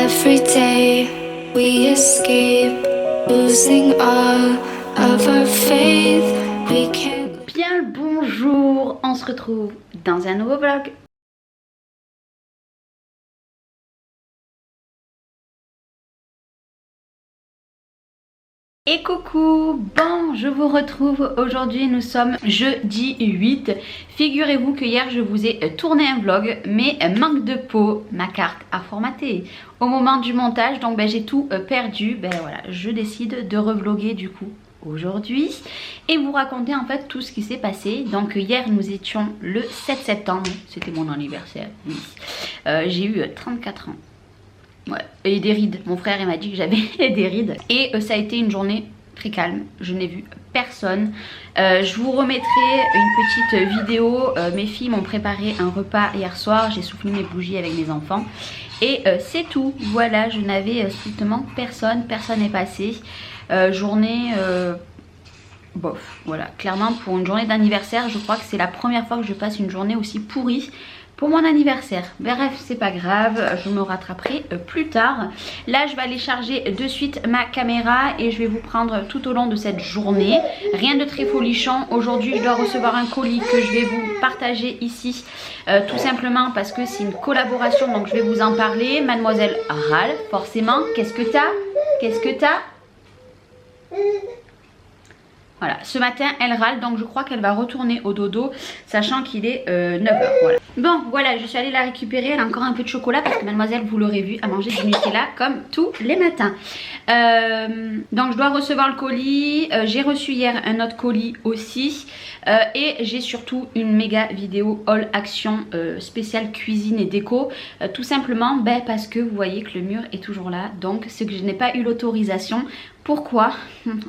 Every day we escape, losing all of our faith. We can't. Bien le bonjour, on se retrouve dans un nouveau vlog. Et coucou, bon je vous retrouve aujourd'hui, nous sommes jeudi 8. Figurez-vous que hier je vous ai tourné un vlog, mais manque de peau, ma carte a formaté au moment du montage, donc j'ai tout perdu. Voilà, je décide de revloguer du coup aujourd'hui et vous raconter en fait tout ce qui s'est passé. Donc hier nous étions le 7 septembre, c'était mon anniversaire, oui. J'ai eu 34 ans. Ouais, et des rides. Mon frère il m'a dit que j'avais des rides. Et ça a été une journée très calme. Je n'ai vu personne. Je vous remettrai une petite vidéo. Mes filles m'ont préparé un repas hier soir. J'ai soufflé mes bougies avec mes enfants. Et c'est tout. Voilà, je n'avais strictement personne. Personne n'est passé. Journée... bof, voilà. Clairement pour une journée d'anniversaire, je crois que c'est la première fois que je passe une journée aussi pourrie pour mon anniversaire. Bref, c'est pas grave, je me rattraperai plus tard. Là je vais aller charger de suite ma caméra et je vais vous prendre tout au long de cette journée. Rien de très folichon. Aujourd'hui je dois recevoir un colis que je vais vous partager ici, tout simplement parce que c'est une collaboration, donc je vais vous en parler. Mademoiselle râle forcément. Qu'est-ce que t'as? Qu'est-ce que t'as? Voilà, ce matin elle râle, donc je crois qu'elle va retourner au dodo, sachant qu'il est 9h. Voilà. Bon, voilà, je suis allée la récupérer. Elle a encore un peu de chocolat parce que mademoiselle, vous l'aurez vu, a mangé du Nutella comme tous les matins. Donc je dois recevoir le colis. J'ai reçu hier un autre colis aussi. Et j'ai surtout une méga vidéo haul action spéciale cuisine et déco. Tout simplement parce que vous voyez que le mur est toujours là. Donc c'est que je n'ai pas eu l'autorisation. Pourquoi?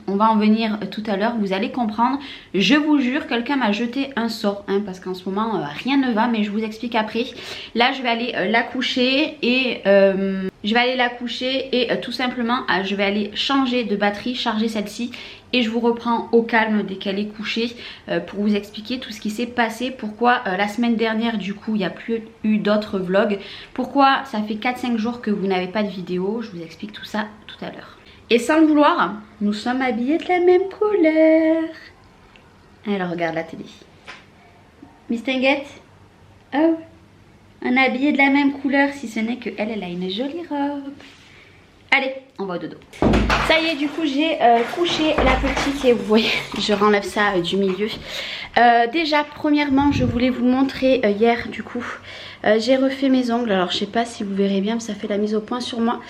On va en venir tout à l'heure, vous allez comprendre. Je vous jure, quelqu'un m'a jeté un sort, hein, parce qu'en ce moment rien ne va, mais je vous explique après. Là je vais aller la coucher et tout simplement je vais aller changer de batterie, charger celle-ci. Et je vous reprends au calme dès qu'elle est couchée pour vous expliquer tout ce qui s'est passé. Pourquoi la semaine dernière du coup il n'y a plus eu d'autres vlogs. Pourquoi ça fait 4-5 jours que vous n'avez pas de vidéo. Je vous explique tout ça tout à l'heure. Et sans le vouloir, nous sommes habillés de la même couleur. Alors regarde la télé. Miss Tinguette. Oh, on est habillés de la même couleur, si ce n'est qu'elle, elle a une jolie robe. Allez, on va au dodo. Ça y est, du coup j'ai couché la petite et vous voyez, je renlève ça du milieu. Déjà premièrement je voulais vous montrer hier du coup j'ai refait mes ongles. Alors je sais pas si vous verrez bien mais ça fait la mise au point sur moi.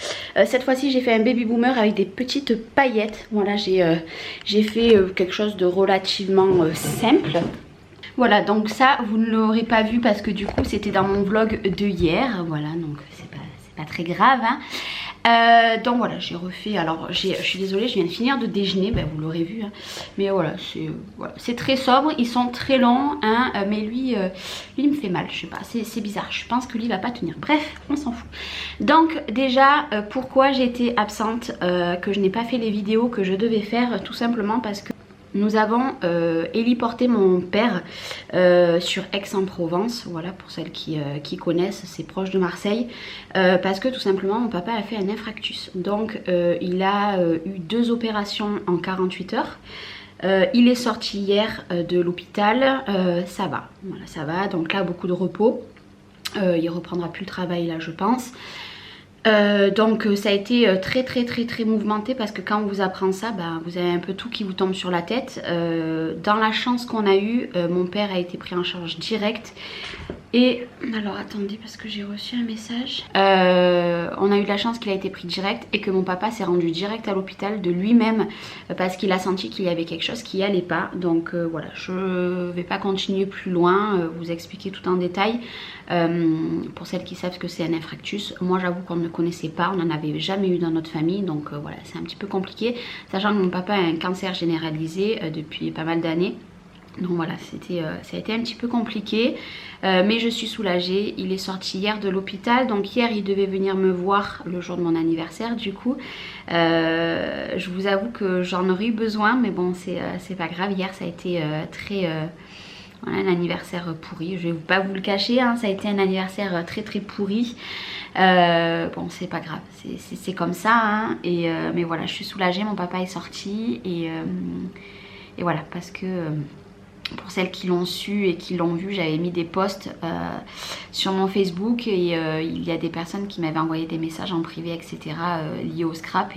Cette fois-ci j'ai fait un baby boomer avec des petites paillettes. Voilà, j'ai fait quelque chose de relativement simple. Voilà, donc ça vous ne l'aurez pas vu parce que du coup c'était dans mon vlog de hier. Voilà, donc c'est pas très grave hein. Donc voilà, j'ai refait. Alors je suis désolée, je viens de finir de déjeuner, vous l'aurez vu hein. Mais voilà, c'est très sobre. Ils sont très longs hein, mais lui il me fait mal, je sais pas, c'est bizarre. Je pense que lui il va pas tenir, bref on s'en fout. Donc déjà pourquoi j'étais absente, que je n'ai pas fait les vidéos que je devais faire, tout simplement parce que nous avons héliporté mon père sur Aix-en-Provence, voilà pour celles qui connaissent, c'est proche de Marseille, parce que tout simplement mon papa a fait un infarctus. Donc il a eu 2 opérations en 48 heures. Il est sorti hier de l'hôpital, ça va, voilà ça va, donc là beaucoup de repos, il reprendra plus le travail là je pense. Donc ça a été très mouvementé parce que quand on vous apprend ça, vous avez un peu tout qui vous tombe sur la tête. Dans la chance qu'on a eue, mon père a été pris en charge direct. Et alors attendez parce que j'ai reçu un message. On a eu de la chance qu'il a été pris direct et que mon papa s'est rendu direct à l'hôpital de lui-même parce qu'il a senti qu'il y avait quelque chose qui allait pas. Donc voilà, je vais pas continuer plus loin, vous expliquer tout en détail. Pour celles qui savent ce que c'est un infarctus, moi j'avoue qu'on ne connaissait pas, on n'en avait jamais eu dans notre famille, donc voilà c'est un petit peu compliqué, sachant que mon papa a un cancer généralisé depuis pas mal d'années. Donc voilà, ça a été un petit peu compliqué, mais je suis soulagée. Il est sorti hier de l'hôpital, donc hier il devait venir me voir le jour de mon anniversaire du coup. Je vous avoue que j'en aurais eu besoin, mais bon c'est pas grave. Hier ça a été très Voilà, un anniversaire pourri, je vais pas vous le cacher, hein, ça a été un anniversaire très très pourri. Bon, c'est pas grave, c'est comme ça, hein, mais voilà, je suis soulagée, mon papa est sorti et voilà, parce que pour celles qui l'ont su et qui l'ont vu, j'avais mis des posts sur mon Facebook et il y a des personnes qui m'avaient envoyé des messages en privé, etc. Liés au scrap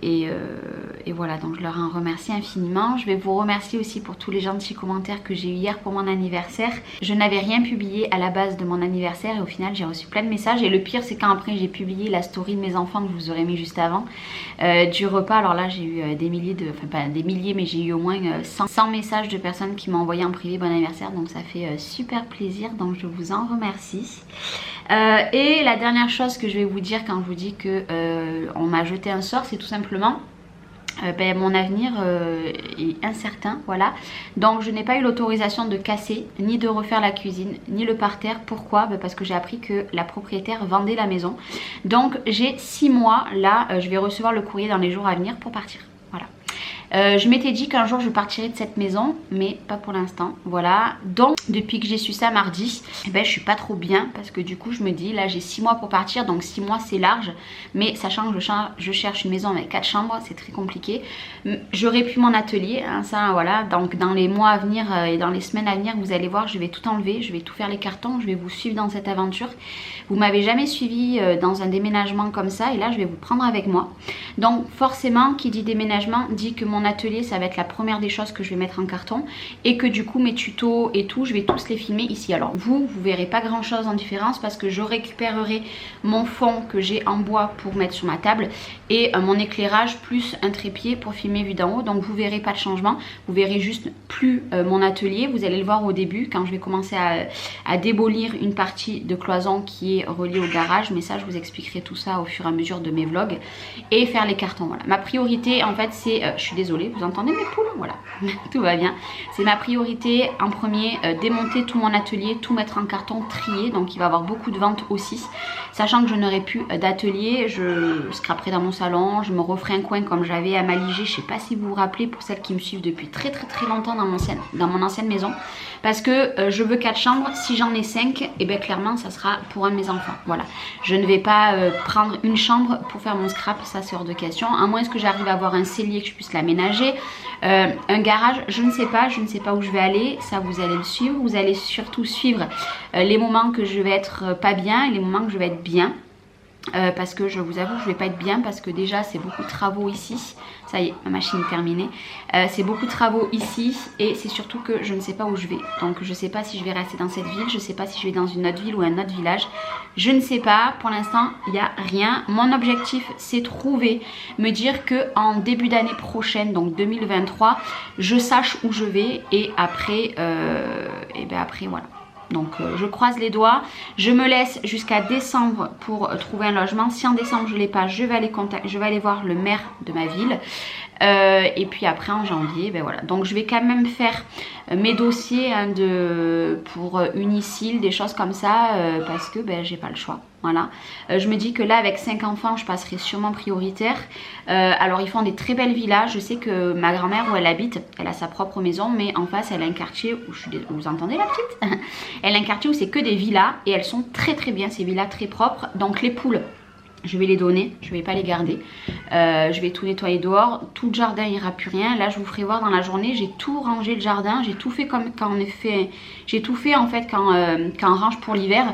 et voilà, donc je leur en remercie infiniment. Je vais vous remercier aussi pour tous les gentils commentaires que j'ai eu hier pour mon anniversaire. Je n'avais rien publié à la base de mon anniversaire et au final j'ai reçu plein de messages. Et le pire c'est quand après j'ai publié la story de mes enfants que je vous aurais mis juste avant du repas. Alors là j'ai eu des milliers de, enfin pas des milliers, mais j'ai eu au moins 100 messages de personnes qui m'ont envoyé en privé bon anniversaire. Donc ça fait super plaisir, donc je vous en remercie. Et la dernière chose que je vais vous dire quand je vous dis que on m'a jeté un sort, c'est tout simplement mon avenir est incertain, voilà. Donc je n'ai pas eu l'autorisation de casser, ni de refaire la cuisine, ni le parterre. Pourquoi? Parce que j'ai appris que la propriétaire vendait la maison. Donc j'ai 6 mois, là je vais recevoir le courrier dans les jours à venir pour partir, voilà. Je m'étais dit qu'un jour je partirais de cette maison, mais pas pour l'instant, voilà. Donc depuis que j'ai su ça mardi, je suis pas trop bien parce que du coup je me dis là j'ai 6 mois pour partir, donc 6 mois c'est large, mais sachant que je cherche une maison avec 4 chambres, c'est très compliqué. J'aurais pu mon atelier, hein, ça voilà, donc dans les mois à venir et dans les semaines à venir, vous allez voir, je vais tout enlever, je vais tout faire les cartons, je vais vous suivre dans cette aventure. Vous m'avez jamais suivi dans un déménagement comme ça et là je vais vous prendre avec moi. Donc forcément qui dit déménagement dit que mon atelier ça va être la première des choses que je vais mettre en carton et que du coup mes tutos et tout je vais tous les filmer ici. Alors vous verrez pas grand chose en différence parce que je récupérerai mon fond que j'ai en bois pour mettre sur ma table et mon éclairage plus un trépied pour filmer vue d'en haut, donc vous verrez pas de changement, vous verrez juste plus mon atelier. Vous allez le voir au début quand je vais commencer à démolir une partie de cloison qui est reliée au garage, mais ça je vous expliquerai tout ça au fur et à mesure de mes vlogs et faire les cartons. Voilà, ma priorité en fait c'est, je suis désolée, vous entendez mes poules, voilà, tout va bien, c'est ma priorité en premier, démonter tout mon atelier, tout mettre en carton, trier, donc il va y avoir beaucoup de ventes aussi, sachant que je n'aurai plus d'atelier, je scraperai dans mon salon, je me referai un coin comme j'avais à Maligé, je sais pas si vous vous rappelez pour celles qui me suivent depuis très longtemps dans mon ancienne maison, parce que je veux 4 chambres, si j'en ai 5, et bien clairement ça sera pour un de mes enfants, voilà, je ne vais pas prendre une chambre pour faire mon scrap, ça c'est hors de question, à moins que j'arrive à avoir un cellier que je puisse l'aménager. Un garage, je ne sais pas où je vais aller, ça vous allez le suivre, vous allez surtout suivre les moments que je vais être pas bien et les moments que je vais être bien. Parce que je vous avoue que je vais pas être bien parce que déjà c'est beaucoup de travaux ici, ça y est ma machine est terminée, c'est beaucoup de travaux ici et c'est surtout que je ne sais pas où je vais, donc je sais pas si je vais rester dans cette ville, je sais pas si je vais dans une autre ville ou un autre village, je ne sais pas, pour l'instant il n'y a rien. Mon objectif c'est trouver, me dire que en début d'année prochaine, donc 2023, je sache où je vais et après, après voilà. Donc je croise les doigts, je me laisse jusqu'à décembre pour trouver un logement. Si en décembre je ne l'ai pas, je vais aller voir le maire de ma ville. Et puis après en janvier, ben voilà. Donc je vais quand même faire mes dossiers hein, pour Unicil, des choses comme ça, parce que ben, j'ai pas le choix. Voilà. Je me dis que là avec 5 enfants je passerai sûrement prioritaire. Alors ils font des très belles villas. Je sais que ma grand-mère où elle habite, elle a sa propre maison, mais en face elle a un quartier où vous entendez la petite elle a un quartier où c'est que des villas et elles sont très bien, ces villas très propres. Donc les poules, je vais les donner, je vais pas les garder. Je vais tout nettoyer dehors, tout le jardin il n'y aura plus rien. Là je vous ferai voir dans la journée, j'ai tout rangé le jardin, j'ai tout fait comme quand on est fait, j'ai tout fait en fait quand on range pour l'hiver.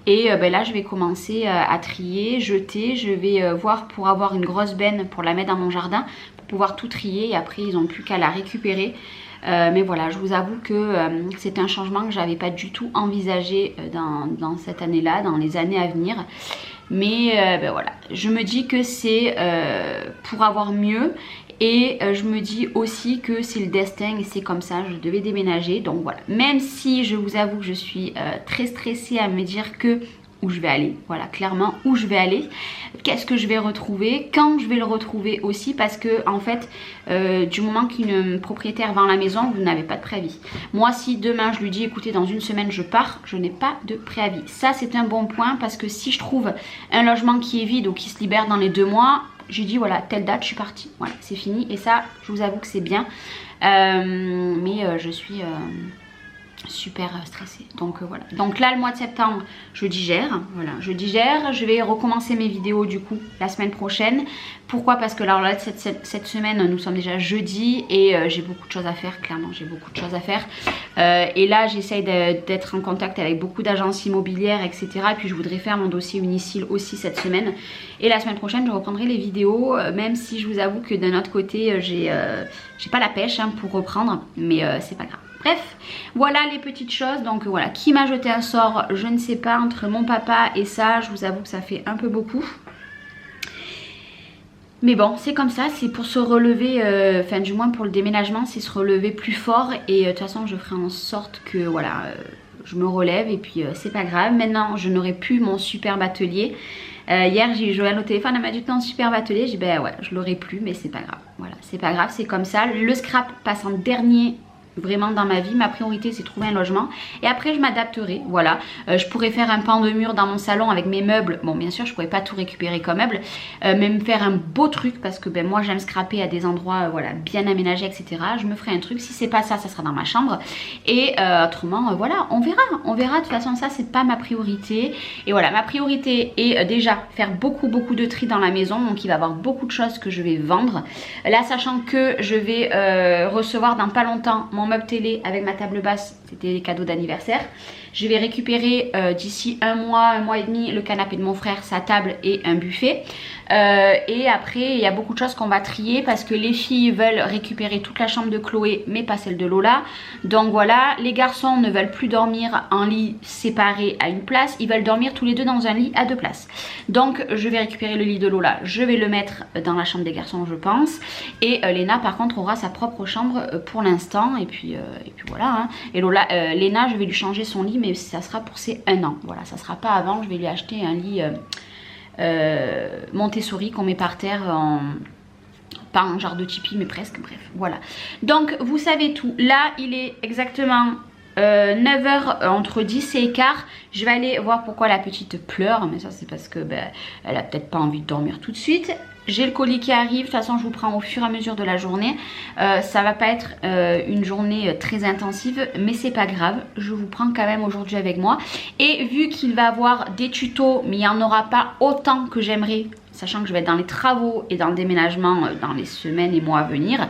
Et là je vais commencer à trier, jeter, je vais voir pour avoir une grosse benne pour la mettre dans mon jardin, pour pouvoir tout trier et après ils n'ont plus qu'à la récupérer. Mais voilà, je vous avoue que c'est un changement que j'avais pas du tout envisagé dans cette année-là, dans les années à venir. Mais voilà, je me dis que c'est pour avoir mieux et je me dis aussi que c'est le destin et c'est comme ça, je devais déménager. Donc voilà, même si je vous avoue que je suis très stressée à me dire que où je vais aller, voilà clairement où je vais aller, qu'est-ce que je vais retrouver, quand je vais le retrouver aussi, parce que en fait du moment qu'une propriétaire vend la maison, vous n'avez pas de préavis. Moi si demain je lui dis écoutez dans une semaine je pars, je n'ai pas de préavis. Ça c'est un bon point parce que si je trouve un logement qui est vide ou qui se libère dans les 2 mois, j'ai dit voilà telle date je suis partie, voilà c'est fini et ça je vous avoue que c'est bien. Mais je suis super stressée. Donc voilà. Donc là le mois de septembre je digère, voilà, je digère. Je vais recommencer mes vidéos du coup la semaine prochaine. Pourquoi? Parce que là cette semaine nous sommes déjà jeudi et j'ai beaucoup de choses à faire, clairement j'ai beaucoup de choses à faire. Et là j'essaye d'être en contact avec beaucoup d'agences immobilières, etc. Et puis je voudrais faire mon dossier Unicil aussi cette semaine. Et la semaine prochaine je reprendrai les vidéos, même si je vous avoue que d'un autre côté j'ai pas la pêche hein, pour reprendre, mais c'est pas grave. Bref, voilà les petites choses. Donc voilà, qui m'a jeté un sort, je ne sais pas. Entre mon papa et ça, je vous avoue que ça fait un peu beaucoup. Mais bon, c'est comme ça, c'est pour se relever, enfin du moins pour le déménagement, c'est se relever plus fort. Et de toute façon, je ferai en sorte que voilà, je me relève et puis c'est pas grave. Maintenant, je n'aurai plus mon superbe atelier. Hier j'ai eu Joël au téléphone, elle m'a dit ton superbe atelier. J'ai dit ben ouais, je l'aurai plus, mais c'est pas grave. Voilà, c'est pas grave, c'est comme ça. Le scrap passe en dernier. Vraiment dans ma vie, ma priorité c'est trouver un logement et après je m'adapterai, voilà. Je pourrais faire un pan de mur dans mon salon avec mes meubles. Bon bien sûr je pourrais pas tout récupérer comme meubles, mais me faire un beau truc parce que ben moi j'aime scraper à des endroits voilà bien aménagés, etc. Je me ferai un truc, si c'est pas ça, ça sera dans ma chambre. Et autrement voilà, on verra, de toute façon ça c'est pas ma priorité. Et voilà, ma priorité est déjà faire beaucoup de tri dans la maison. Donc il va y avoir beaucoup de choses que je vais vendre. Là sachant que je vais recevoir dans pas longtemps mon meuble télé avec ma table basse, c'était des cadeaux d'anniversaire. Je vais récupérer d'ici un mois et demi le canapé de mon frère, sa table et un buffet. Et après il y a beaucoup de choses qu'on va trier parce que les filles veulent récupérer toute la chambre de Chloé mais pas celle de Lola. Donc voilà, les garçons ne veulent plus dormir en lit séparé à une place, ils veulent dormir tous les deux dans un lit à 2 places. Donc je vais récupérer le lit de Lola, je vais le mettre dans la chambre des garçons je pense. Et Léna par contre aura sa propre chambre pour l'instant. Et puis voilà hein. Et Lola, Léna je vais lui changer son lit mais ça sera pour ses 1 an. Voilà, ça sera pas avant, je vais lui acheter un lit Montessori qu'on met par terre pas en genre de tipi mais presque, bref voilà. Donc vous savez tout, là il est exactement 9h, entre 10 et quart. Je vais aller voir pourquoi la petite pleure, mais ça c'est parce que ben, elle a peut-être pas envie de dormir tout de suite. J'ai le colis qui arrive, de toute façon je vous prends au fur et à mesure de la journée. Ça va pas être une journée très intensive, mais c'est pas grave, je vous prends quand même aujourd'hui avec moi. Et vu qu'il va avoir des tutos, mais il n'y en aura pas autant que j'aimerais, sachant que je vais être dans les travaux et dans le déménagement dans les semaines et mois à venir,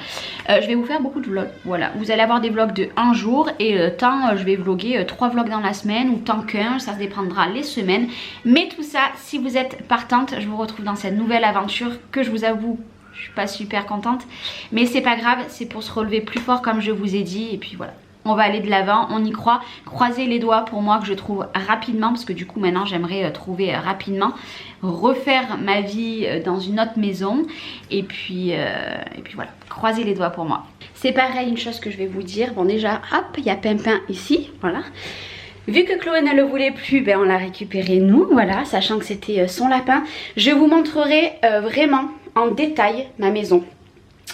je vais vous faire beaucoup de vlogs. Voilà, vous allez avoir des vlogs de 1 jour et tant je vais vlogger 3 vlogs dans la semaine ou tant qu'un, ça se dépendra les semaines. Mais tout ça, si vous êtes partante, je vous retrouve dans cette nouvelle aventure que je vous avoue, je suis pas super contente. Mais c'est pas grave, c'est pour se relever plus fort comme je vous ai dit et puis voilà. On va aller de l'avant, on y croit. Croisez les doigts pour moi que je trouve rapidement, parce que du coup maintenant j'aimerais trouver rapidement, refaire ma vie dans une autre maison. Et puis voilà, croisez les doigts pour moi. C'est pareil, une chose que je vais vous dire. Bon déjà, hop, il y a Pimpin ici, voilà. Vu que Chloé ne le voulait plus, ben on l'a récupéré nous, voilà, sachant que c'était son lapin. Je vous montrerai vraiment en détail ma maison.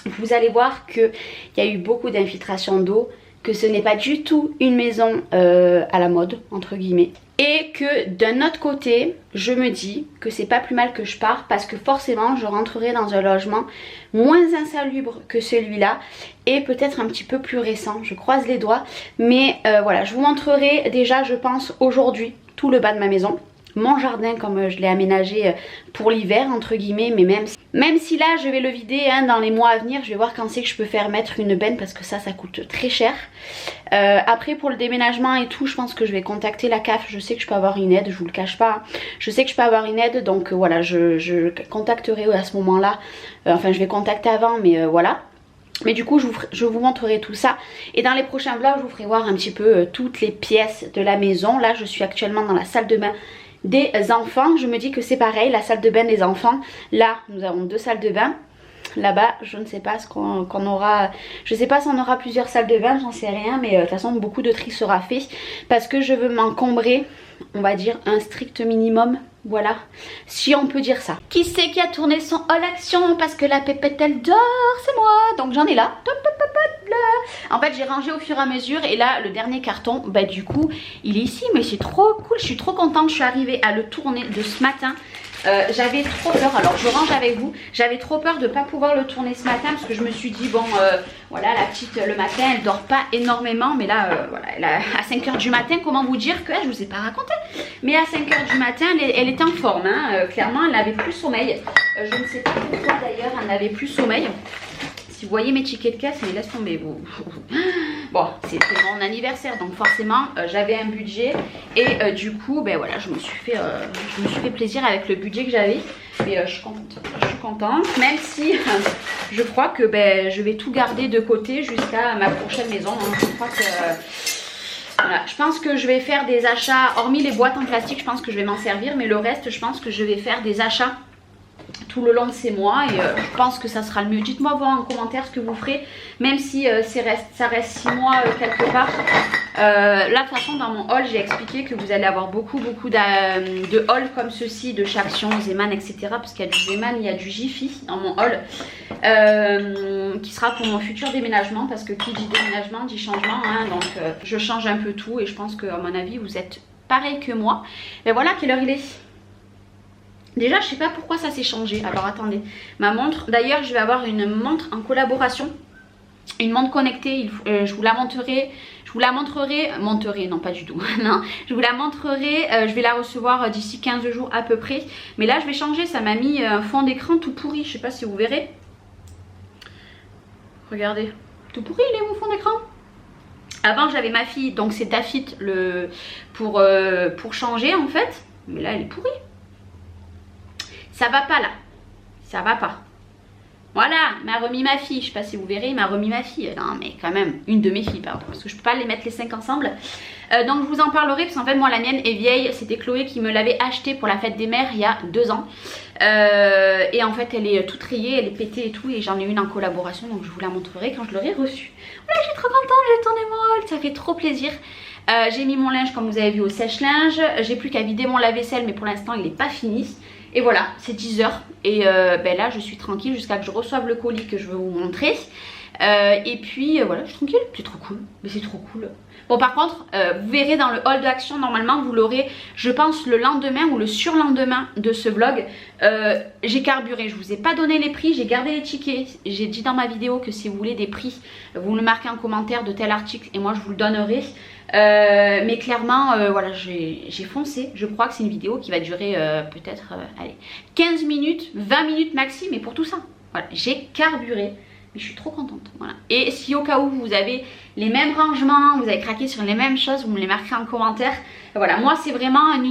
Vous allez voir qu'il y a eu beaucoup d'infiltration d'eau, que ce n'est pas du tout une maison à la mode, entre guillemets. Et que d'un autre côté, je me dis que c'est pas plus mal que je parte parce que forcément je rentrerai dans un logement moins insalubre que celui-là et peut-être un petit peu plus récent, je croise les doigts. Mais voilà, je vous montrerai déjà je pense aujourd'hui tout le bas de ma maison. Mon jardin comme je l'ai aménagé pour l'hiver entre guillemets, mais même si là je vais le vider hein, dans les mois à venir, je vais voir quand c'est que je peux faire mettre une benne parce que ça coûte très cher. Après pour le déménagement et tout, je pense que je vais contacter la CAF, je sais que je peux avoir une aide, je vous le cache pas, je sais que je peux avoir une aide donc voilà, je contacterai à ce moment là, enfin je vais contacter avant mais voilà. Mais du coup je vous montrerai tout ça et dans les prochains vlogs je vous ferai voir un petit peu toutes les pièces de la maison. Là je suis actuellement dans la salle de bain des enfants, je me dis que c'est pareil, la salle de bain des enfants, là nous avons 2 salles de bain, là-bas je ne sais pas ce qu'on aura, je sais pas si on aura plusieurs salles de bain, j'en sais rien, mais de toute façon beaucoup de tri sera fait parce que je veux m'encombrer, on va dire un strict minimum, voilà, si on peut dire ça. Qui c'est qui a tourné son all action parce que la pépette elle dort, c'est moi, donc j'en ai là. En fait j'ai rangé au fur et à mesure et là le dernier carton, bah du coup il est ici mais c'est trop cool, je suis trop contente, je suis arrivée à le tourner de ce matin. J'avais trop peur, alors je range avec vous, j'avais trop peur de ne pas pouvoir le tourner ce matin parce que je me suis dit bon voilà, la petite le matin elle dort pas énormément, mais là voilà, à 5 h du matin, comment vous dire que je vous ai pas raconté, mais à 5 h du matin elle était en forme, hein, clairement elle n'avait plus sommeil, je ne sais pas pourquoi d'ailleurs elle n'avait plus sommeil. Si vous voyez mes tickets de caisse, mais laisse tomber vous. Bon, c'était mon anniversaire, donc forcément j'avais un budget et du coup, ben voilà, je me suis fait plaisir avec le budget que j'avais. Mais je suis contente, même si je crois que ben, je vais tout garder de côté jusqu'à ma prochaine maison. Hein. Je crois que voilà, je pense que je vais faire des achats, hormis les boîtes en plastique, je pense que je vais m'en servir, mais le reste, je pense que je vais faire des achats tout le long de ces mois et je pense que ça sera le mieux. Dites-moi voir en commentaire ce que vous ferez, même si ça reste 6 mois quelque part. Là de toute façon dans mon haul j'ai expliqué que vous allez avoir beaucoup de hauls comme ceci de chez Action, Zeman, etc. Parce qu'il y a du Zeman, il y a du Jiffy dans mon haul qui sera pour mon futur déménagement, parce que qui dit déménagement dit changement, hein, donc je change un peu tout et je pense qu'à mon avis vous êtes pareil que moi. Mais voilà, quelle heure il est? Déjà, je sais pas pourquoi ça s'est changé. Alors attendez, ma montre. D'ailleurs, je vais avoir une montre en collaboration, une montre connectée. Je vous la montrerai. Monterai, non pas du tout. Non, je vous la montrerai. Je vais la recevoir d'ici 15 jours à peu près. Mais là, je vais changer. Ça m'a mis un fond d'écran tout pourri. Je sais pas si vous verrez. Regardez, tout pourri. Il est mon fond d'écran. Avant, j'avais ma fille, donc c'est Dafit pour changer en fait. Mais là, elle est pourrie. Ça va pas là, ça va pas. Voilà, il m'a remis ma fille, je sais pas si vous verrez, il m'a remis ma fille. Non mais quand même, une de mes filles pardon, parce que je peux pas les mettre les 5 ensemble. Donc je vous en parlerai parce qu'en fait moi la mienne est vieille, c'était Chloé qui me l'avait achetée pour la fête des mères il y a 2 ans. Et en fait elle est toute rayée, elle est pétée et tout, et j'en ai une en collaboration, donc je vous la montrerai quand je l'aurai reçue. Voilà, je suis trop contente, j'ai tourné mon haul, ça fait trop plaisir. J'ai mis mon linge comme vous avez vu au sèche-linge, j'ai plus qu'à vider mon lave-vaisselle mais pour l'instant il n'est pas fini. Et voilà, c'est 10 h et ben là je suis tranquille jusqu'à que je reçoive le colis que je veux vous montrer. Et puis voilà, je suis tranquille, c'est trop cool, mais c'est trop cool. Bon par contre, vous verrez dans le hall d'action, normalement vous l'aurez, je pense le lendemain ou le surlendemain de ce vlog. J'ai carburé, je vous ai pas donné les prix, j'ai gardé les tickets. J'ai dit dans ma vidéo que si vous voulez des prix, vous me marquez en commentaire de tel article et moi je vous le donnerai. Mais clairement voilà, j'ai foncé. Je crois que c'est une vidéo qui va durer peut-être allez, 15 minutes, 20 minutes maxi, mais pour tout ça voilà, j'ai carburé. Mais je suis trop contente, voilà. Et si au cas où vous avez les mêmes rangements, vous avez craqué sur les mêmes choses, vous me les marquerez en commentaire. Voilà, moi c'est vraiment un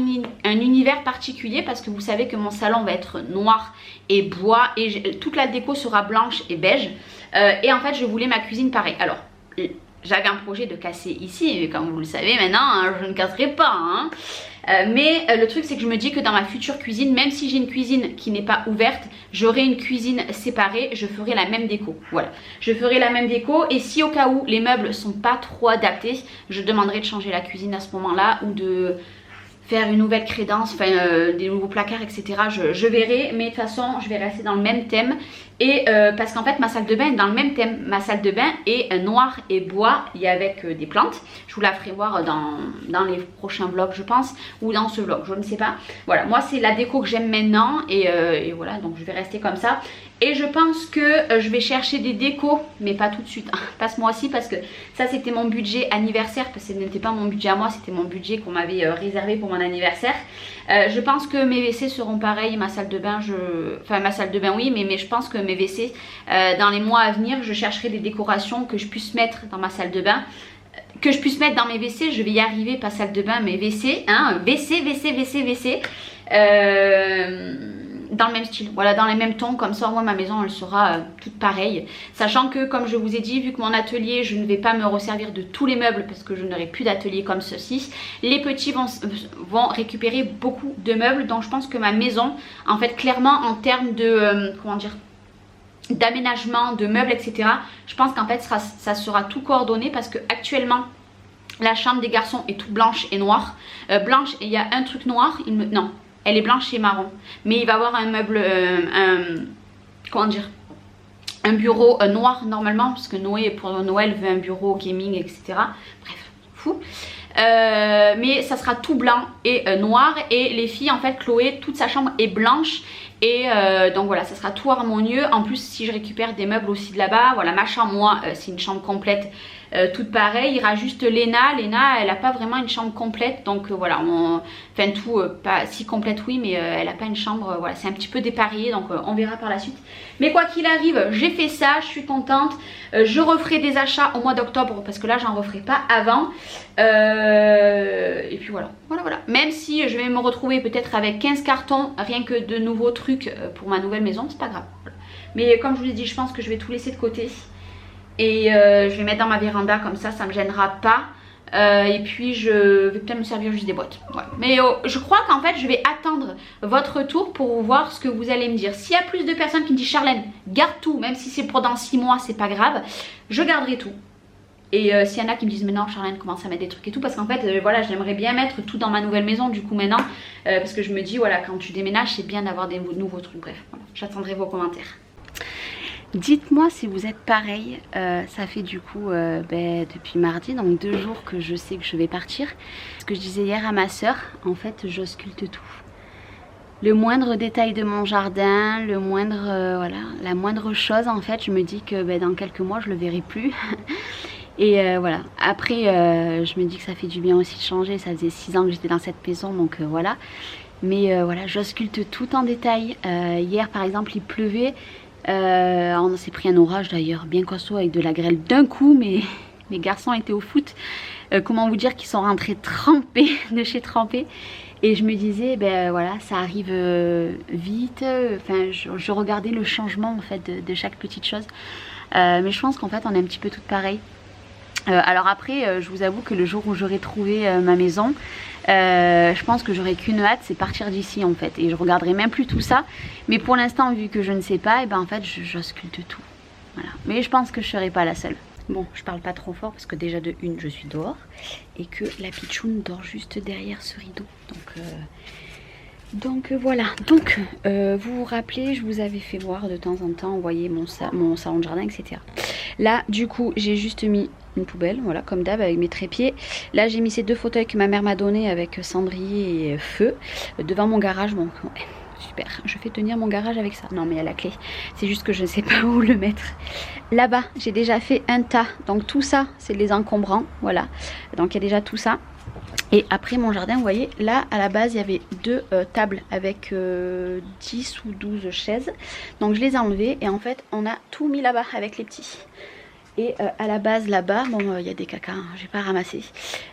univers particulier parce que vous savez que mon salon va être noir et bois et toute la déco sera blanche et beige. Et en fait je voulais ma cuisine pareil. Alors j'avais un projet de casser ici, mais comme vous le savez maintenant, hein, je ne casserai pas. Hein. Mais le truc c'est que je me dis que dans ma future cuisine, même si j'ai une cuisine qui n'est pas ouverte, j'aurai une cuisine séparée, je ferai la même déco. Voilà, je ferai la même déco et si au cas où les meubles sont pas trop adaptés, je demanderai de changer la cuisine à ce moment-là ou de faire une nouvelle crédence, enfin des nouveaux placards, etc. Je verrai, mais de toute façon je vais rester dans le même thème. Et parce qu'en fait ma salle de bain est dans le même thème. Ma salle de bain est noire et bois et avec des plantes. Je vous la ferai voir dans les prochains vlogs je pense, ou dans ce vlog, je ne sais pas. Voilà, moi c'est la déco que j'aime maintenant et voilà, donc je vais rester comme ça. Et je pense que je vais chercher des décos, mais pas tout de suite, hein, pas ce mois-ci, parce que ça c'était mon budget anniversaire, parce que ce n'était pas mon budget à moi, c'était mon budget qu'on m'avait réservé pour mon anniversaire. Je pense que mes WC seront pareils, ma salle de bain, enfin ma salle de bain oui, mais je pense que mes WC, dans les mois à venir, je chercherai des décorations que je puisse mettre dans ma salle de bain. Que je puisse mettre dans mes WC, je vais y arriver, pas salle de bain, mais WC, hein, WC. Dans le même style, voilà, dans les mêmes tons, comme ça moi ma maison elle sera toute pareille, sachant que comme je vous ai dit, vu que mon atelier je ne vais pas me resservir de tous les meubles parce que je n'aurai plus d'atelier comme ceci, les petits vont récupérer beaucoup de meubles, donc je pense que ma maison en fait clairement en termes de comment dire, d'aménagement, de meubles, etc. Je pense qu'en fait ça sera tout coordonné parce que actuellement la chambre des garçons est toute blanche et noire, blanche et il y a un truc noir, non, elle est blanche et marron, mais il va avoir un meuble, comment dire, un bureau noir normalement, parce que Noé pour Noël veut un bureau gaming, etc. Bref, fou. mais ça sera tout blanc et noir. Et les filles en fait, Chloé, toute sa chambre est blanche. Et donc voilà, ça sera tout harmonieux. En plus, si je récupère des meubles aussi de là-bas, voilà, ma chambre, moi, c'est une chambre complète, toute pareille. Il ira juste Léna. Léna, elle n'a pas vraiment une chambre complète. Donc voilà, enfin tout, pas si complète, oui, mais elle n'a pas une chambre. Voilà, c'est un petit peu dépareillé, donc on verra par la suite. Mais quoi qu'il arrive, j'ai fait ça, je suis contente. Je referai des achats au mois d'octobre parce que là, j'en referai pas avant. Et puis voilà. Même si je vais me retrouver peut-être avec 15 cartons, rien que de nouveaux trucs pour ma nouvelle maison, c'est pas grave. Mais comme je vous l'ai dit, je pense que je vais tout laisser de côté. Et je vais mettre dans ma véranda comme ça me gênera pas. Et puis je vais peut-être me servir juste des boîtes. Ouais. Mais je crois qu'en fait je vais attendre votre retour pour voir ce que vous allez me dire. S'il y a plus de personnes qui me disent Charlène, garde tout, même si c'est pour dans 6 mois, c'est pas grave, je garderai tout. Et s'il y en a qui me disent mais non Charlène, commence à mettre des trucs et tout, parce qu'en fait voilà, j'aimerais bien mettre tout dans ma nouvelle maison du coup maintenant, parce que je me dis voilà, quand tu déménages c'est bien d'avoir des nouveaux trucs. Bref, voilà, j'attendrai vos commentaires. Dites-moi si vous êtes pareil. Ça fait du coup depuis mardi, donc 2 jours que je sais que je vais partir. Ce que je disais hier à ma soeur, en fait j'ausculte tout. Le moindre détail de mon jardin, le moindre voilà, la moindre chose en fait, je me dis que dans quelques mois je le verrai plus. Et voilà, après je me dis que ça fait du bien aussi de changer. Ça faisait 6 ans que j'étais dans cette maison, donc voilà. Mais voilà, j'ausculte tout en détail. Hier par exemple il pleuvait. On s'est pris un orage d'ailleurs bien costaud avec de la grêle d'un coup, mais mes garçons étaient au foot. Comment vous dire qu'ils sont rentrés trempés de chez trempés. Et je me disais voilà, ça arrive vite. Enfin je regardais le changement en fait de chaque petite chose. Mais je pense qu'en fait on est un petit peu toutes pareilles. Alors après je vous avoue que le jour où j'aurai trouvé ma maison, je pense que j'aurai qu'une hâte, c'est partir d'ici en fait. Et je regarderai même plus tout ça. Mais pour l'instant, vu que je ne sais pas, et en fait j'ausculte tout. Voilà. Mais je pense que je ne serai pas la seule. Bon, je parle pas trop fort parce que déjà de une, je suis dehors. Et que la pitchoune dort juste derrière ce rideau. Donc voilà. Donc vous vous rappelez, je vous avais fait voir de temps en temps, vous voyez mon salon de jardin, etc. Là du coup j'ai juste mis une poubelle, voilà, comme d'hab avec mes trépieds. Là j'ai mis ces 2 fauteuils que ma mère m'a donné avec cendrier et feu devant mon garage. Bon ouais, super, je fais tenir mon garage avec ça. Non mais il y a la clé, c'est juste que je ne sais pas où le mettre. Là-bas j'ai déjà fait un tas, donc tout ça c'est les encombrants, voilà. Donc il y a déjà tout ça. Et après mon jardin, vous voyez, là à la base il y avait 2 tables avec 10 ou 12 chaises. Donc je les ai enlevées et en fait on a tout mis là-bas avec les petits. Et à la base là-bas, bon il y a des cacas, hein, j'ai pas ramassé.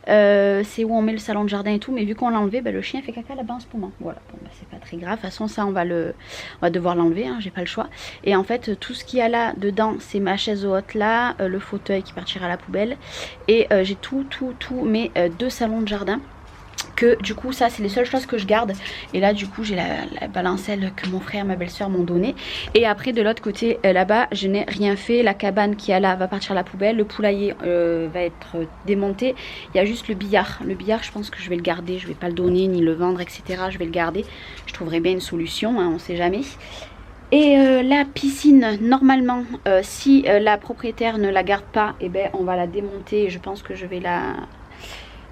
C'est où on met le salon de jardin et tout, mais vu qu'on l'a enlevé, le chien fait caca là-bas en ce moment. Voilà, bon c'est pas très grave, de toute façon ça on va devoir l'enlever, hein, j'ai pas le choix. Et en fait tout ce qu'il y a là dedans, c'est ma chaise haute là, le fauteuil qui partira à la poubelle. Et j'ai tout mes 2 salons de jardin. Que du coup ça c'est les seules choses que je garde. Et là du coup j'ai la balancelle que mon frère et ma belle-soeur m'ont donnée. Et après de l'autre côté là-bas je n'ai rien fait. La cabane qui est là va partir à la poubelle. Le poulailler va être démonté. Il y a juste le billard. Le billard je pense que je vais le garder. Je vais pas le donner ni le vendre etc. Je vais le garder. Je trouverai bien une solution hein, on sait jamais. Et la piscine normalement si la propriétaire ne la garde pas, et on va la démonter. Et je pense que je vais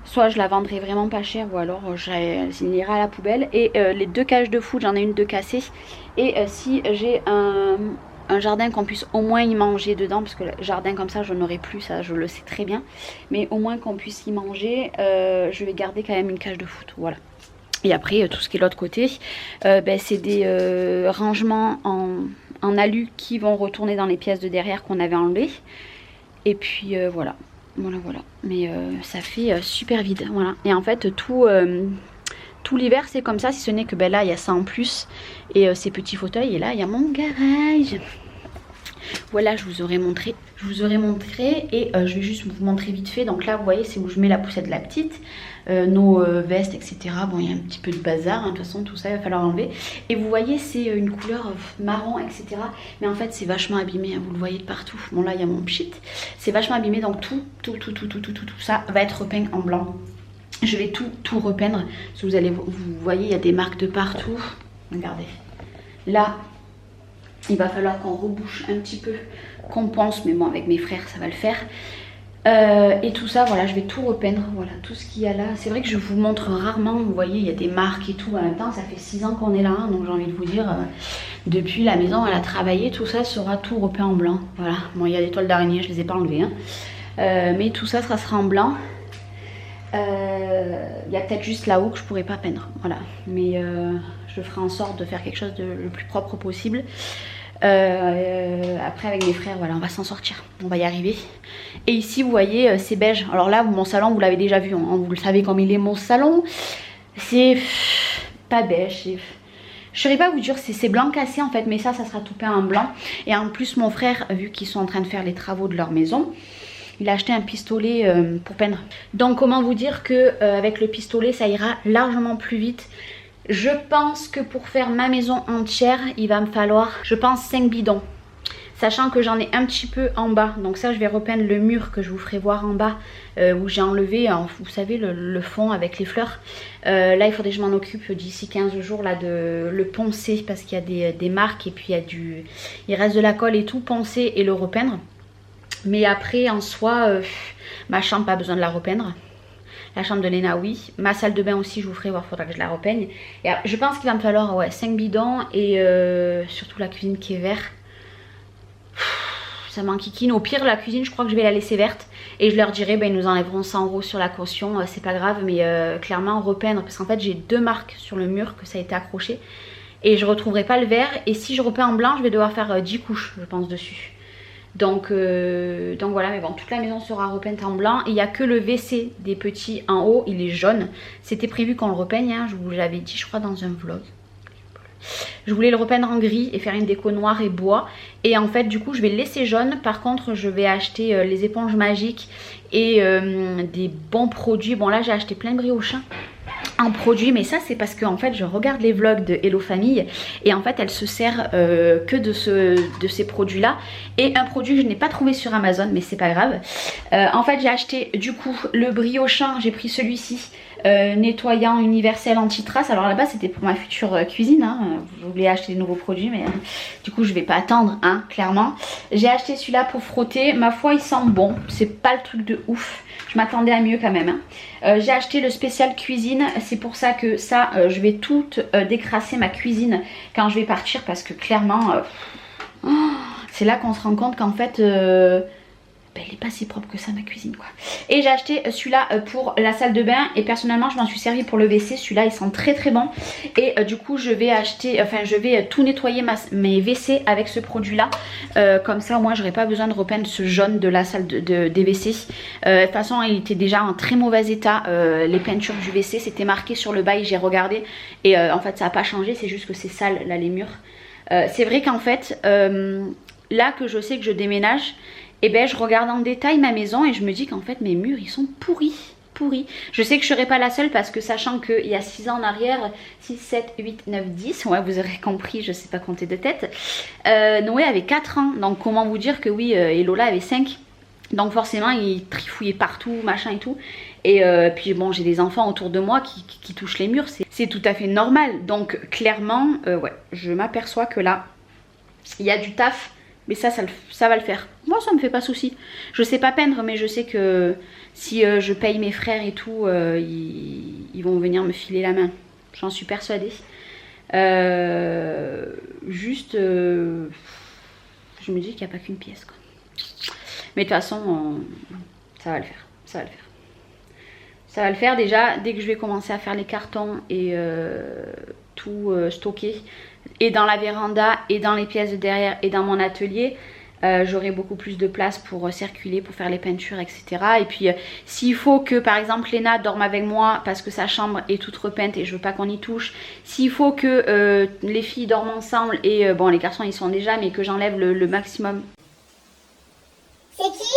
soit je la vendrai vraiment pas cher ou alors elle ira à la poubelle. Et les 2 cages de foot, j'en ai une de cassée. Et si j'ai un jardin qu'on puisse au moins y manger dedans, parce que le jardin comme ça je n'aurai plus, ça je le sais très bien. Mais au moins qu'on puisse y manger, je vais garder quand même une cage de foot, voilà. Et après tout ce qui est de l'autre côté, c'est des rangements en alu qui vont retourner dans les pièces de derrière qu'on avait enlevées. Et puis voilà. Voilà, mais ça fait super vide, voilà. Et en fait tout l'hiver c'est comme ça, si ce n'est que là il y a ça en plus. Et ces petits fauteuils, et là il y a mon garage. Voilà, je vous aurais montré. Et je vais juste vous montrer vite fait. Donc là vous voyez c'est où je mets la poussette de la petite, nos vestes etc. Bon il y a un petit peu de bazar hein. De toute façon tout ça il va falloir enlever. Et vous voyez c'est une couleur marron etc. Mais en fait c'est vachement abîmé hein. Vous le voyez de partout. Bon là il y a mon pchit. C'est vachement abîmé, donc tout ça va être repeint en blanc. Je vais tout repeindre. Si vous allez, vous voyez il y a des marques de partout. Regardez. Là il va falloir qu'on rebouche un petit peu, qu'on pense, mais bon avec mes frères ça va le faire. Et tout ça, voilà, je vais tout repeindre, voilà, tout ce qu'il y a là. C'est vrai que je vous montre rarement, vous voyez, il y a des marques et tout. En même temps, ça fait 6 ans qu'on est là, hein, donc j'ai envie de vous dire, depuis la maison, elle a travaillé, tout ça sera tout repeint en blanc. Voilà, bon, il y a des toiles d'araignée, je les ai pas enlevées, hein. Mais tout ça, ça sera en blanc. Il y a peut-être juste là-haut que je pourrais pas peindre, voilà. Mais je ferai en sorte de faire quelque chose de le plus propre possible. Après avec mes frères, voilà, on va s'en sortir, on va y arriver. Et ici vous voyez c'est beige. Alors là mon salon vous l'avez déjà vu, hein, vous le savez comme il est mon salon. C'est pas beige, je saurais pas vous dire, c'est blanc cassé en fait, mais ça sera tout peint en blanc. Et en plus mon frère, vu qu'ils sont en train de faire les travaux de leur maison, il a acheté un pistolet pour peindre. Donc comment vous dire que avec le pistolet ça ira largement plus vite. Je pense que pour faire ma maison entière, il va me falloir, je pense, 5 bidons. Sachant que j'en ai un petit peu en bas. Donc ça, je vais repeindre le mur que je vous ferai voir en bas. Où j'ai enlevé, vous savez, le fond avec les fleurs. Là, il faudrait que je m'en occupe d'ici 15 jours là, de le poncer. Parce qu'il y a des marques et puis il reste de la colle et tout. Poncer et le repeindre. Mais après, en soi, ma chambre, pas besoin de la repeindre. La chambre de Léna, oui. Ma salle de bain aussi, je vous ferai voir, il faudra que je la repeigne. Et je pense qu'il va me falloir 5 bidons et surtout la cuisine qui est verte. Ça m'enquiquine. Au pire, la cuisine, je crois que je vais la laisser verte. Et je leur dirai, ben, ils nous enlèveront 100 € sur la caution. C'est pas grave, mais clairement, repeindre. Parce qu'en fait, j'ai 2 marques sur le mur que ça a été accroché. Et je retrouverai pas le vert. Et si je repeins en blanc, je vais devoir faire 10 couches, je pense, dessus. Donc voilà, mais bon, toute la maison sera repeinte en blanc. Il n'y a que le WC des petits en haut, il est jaune. C'était prévu qu'on le repeigne, hein, je vous l'avais dit, je crois, dans un vlog. Je voulais le repeindre en gris et faire une déco noire et bois. Et en fait, du coup, je vais le laisser jaune. Par contre, je vais acheter les éponges magiques et des bons produits. Bon, là, j'ai acheté plein de brioches en produit, mais ça c'est parce que en fait je regarde les vlogs de Hello Famille et en fait elle se sert que de ces produits là, et un produit que je n'ai pas trouvé sur Amazon, mais c'est pas grave. En fait j'ai acheté du coup le briochin, j'ai pris celui-ci, nettoyant universel anti-trace. Alors là-bas c'était pour ma future cuisine, hein. Je voulais acheter des nouveaux produits, mais du coup je vais pas attendre, hein, clairement. J'ai acheté celui-là pour frotter, ma foi il sent bon, c'est pas le truc de ouf. Je m'attendais à mieux quand même, hein. J'ai acheté le spécial cuisine. C'est pour ça que ça, je vais tout décrasser ma cuisine quand je vais partir. Parce que clairement, c'est là qu'on se rend compte qu'en fait, elle n'est pas si propre que ça ma cuisine, quoi. Et j'ai acheté celui-là pour la salle de bain. Et personnellement je m'en suis servi pour le WC. Celui-là il sent très très bon. Et du coup je vais acheter, enfin je vais tout nettoyer mes WC avec ce produit là. Comme ça au moins j'aurai pas besoin de repeindre ce jaune de la salle des WC. De toute façon il était déjà en très mauvais état. Les peintures du WC, c'était marqué sur le bail, j'ai regardé. Et en fait ça n'a pas changé, c'est juste que c'est sale là les murs. C'est vrai qu'en fait là que je sais que je déménage, et ben je regarde en détail ma maison et je me dis qu'en fait mes murs ils sont pourris. Je sais que je serai pas la seule parce que sachant qu'il y a 6 ans en arrière, 6, 7, 8, 9, 10, ouais vous aurez compris, je sais pas compter de tête, Noé avait 4 ans, donc comment vous dire que oui, et Lola avait 5. Donc forcément il trifouillait partout, machin et tout. Et puis bon, j'ai des enfants autour de moi qui touchent les murs, c'est tout à fait normal. Donc clairement, ouais, je m'aperçois que là, il y a du taf. Mais ça va le faire. Moi ça me fait pas souci. Je sais pas peindre, mais je sais que si je paye mes frères et tout, ils vont venir me filer la main. J'en suis persuadée. Juste, je me dis qu'il n'y a pas qu'une pièce, quoi. Mais de toute façon, ça va le faire. Ça va le faire. Ça va le faire déjà dès que je vais commencer à faire les cartons et tout stocker. Et dans la véranda, et dans les pièces de derrière, et dans mon atelier, j'aurai beaucoup plus de place pour circuler, pour faire les peintures, etc. Et puis s'il faut que par exemple Léna dorme avec moi parce que sa chambre est toute repeinte et je veux pas qu'on y touche, s'il faut que les filles dorment ensemble et bon les garçons ils sont déjà, mais que j'enlève le maximum. C'est qui?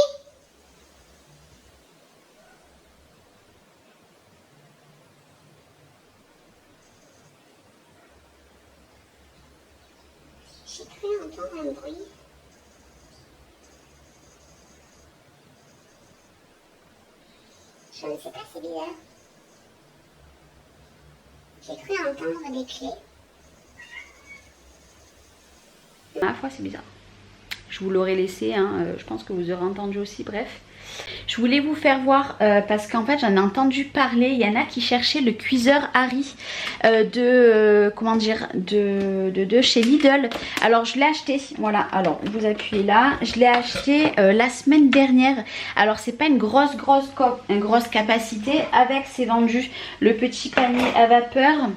J'ai cru entendre un bruit. Je ne sais pas, c'est bizarre. J'ai cru entendre des clés. Ma foi c'est bizarre. Je je vous l'aurais laissé, hein, je pense que vous aurez entendu aussi, bref. Je voulais vous faire voir parce qu'en fait j'en ai entendu parler, il y en a qui cherchaient le cuiseur Harry comment dire, de chez Lidl. Alors je l'ai acheté, voilà, alors vous appuyez là, je l'ai acheté la semaine dernière. Alors c'est pas une grosse capacité, avec c'est vendu le petit panier à vapeur.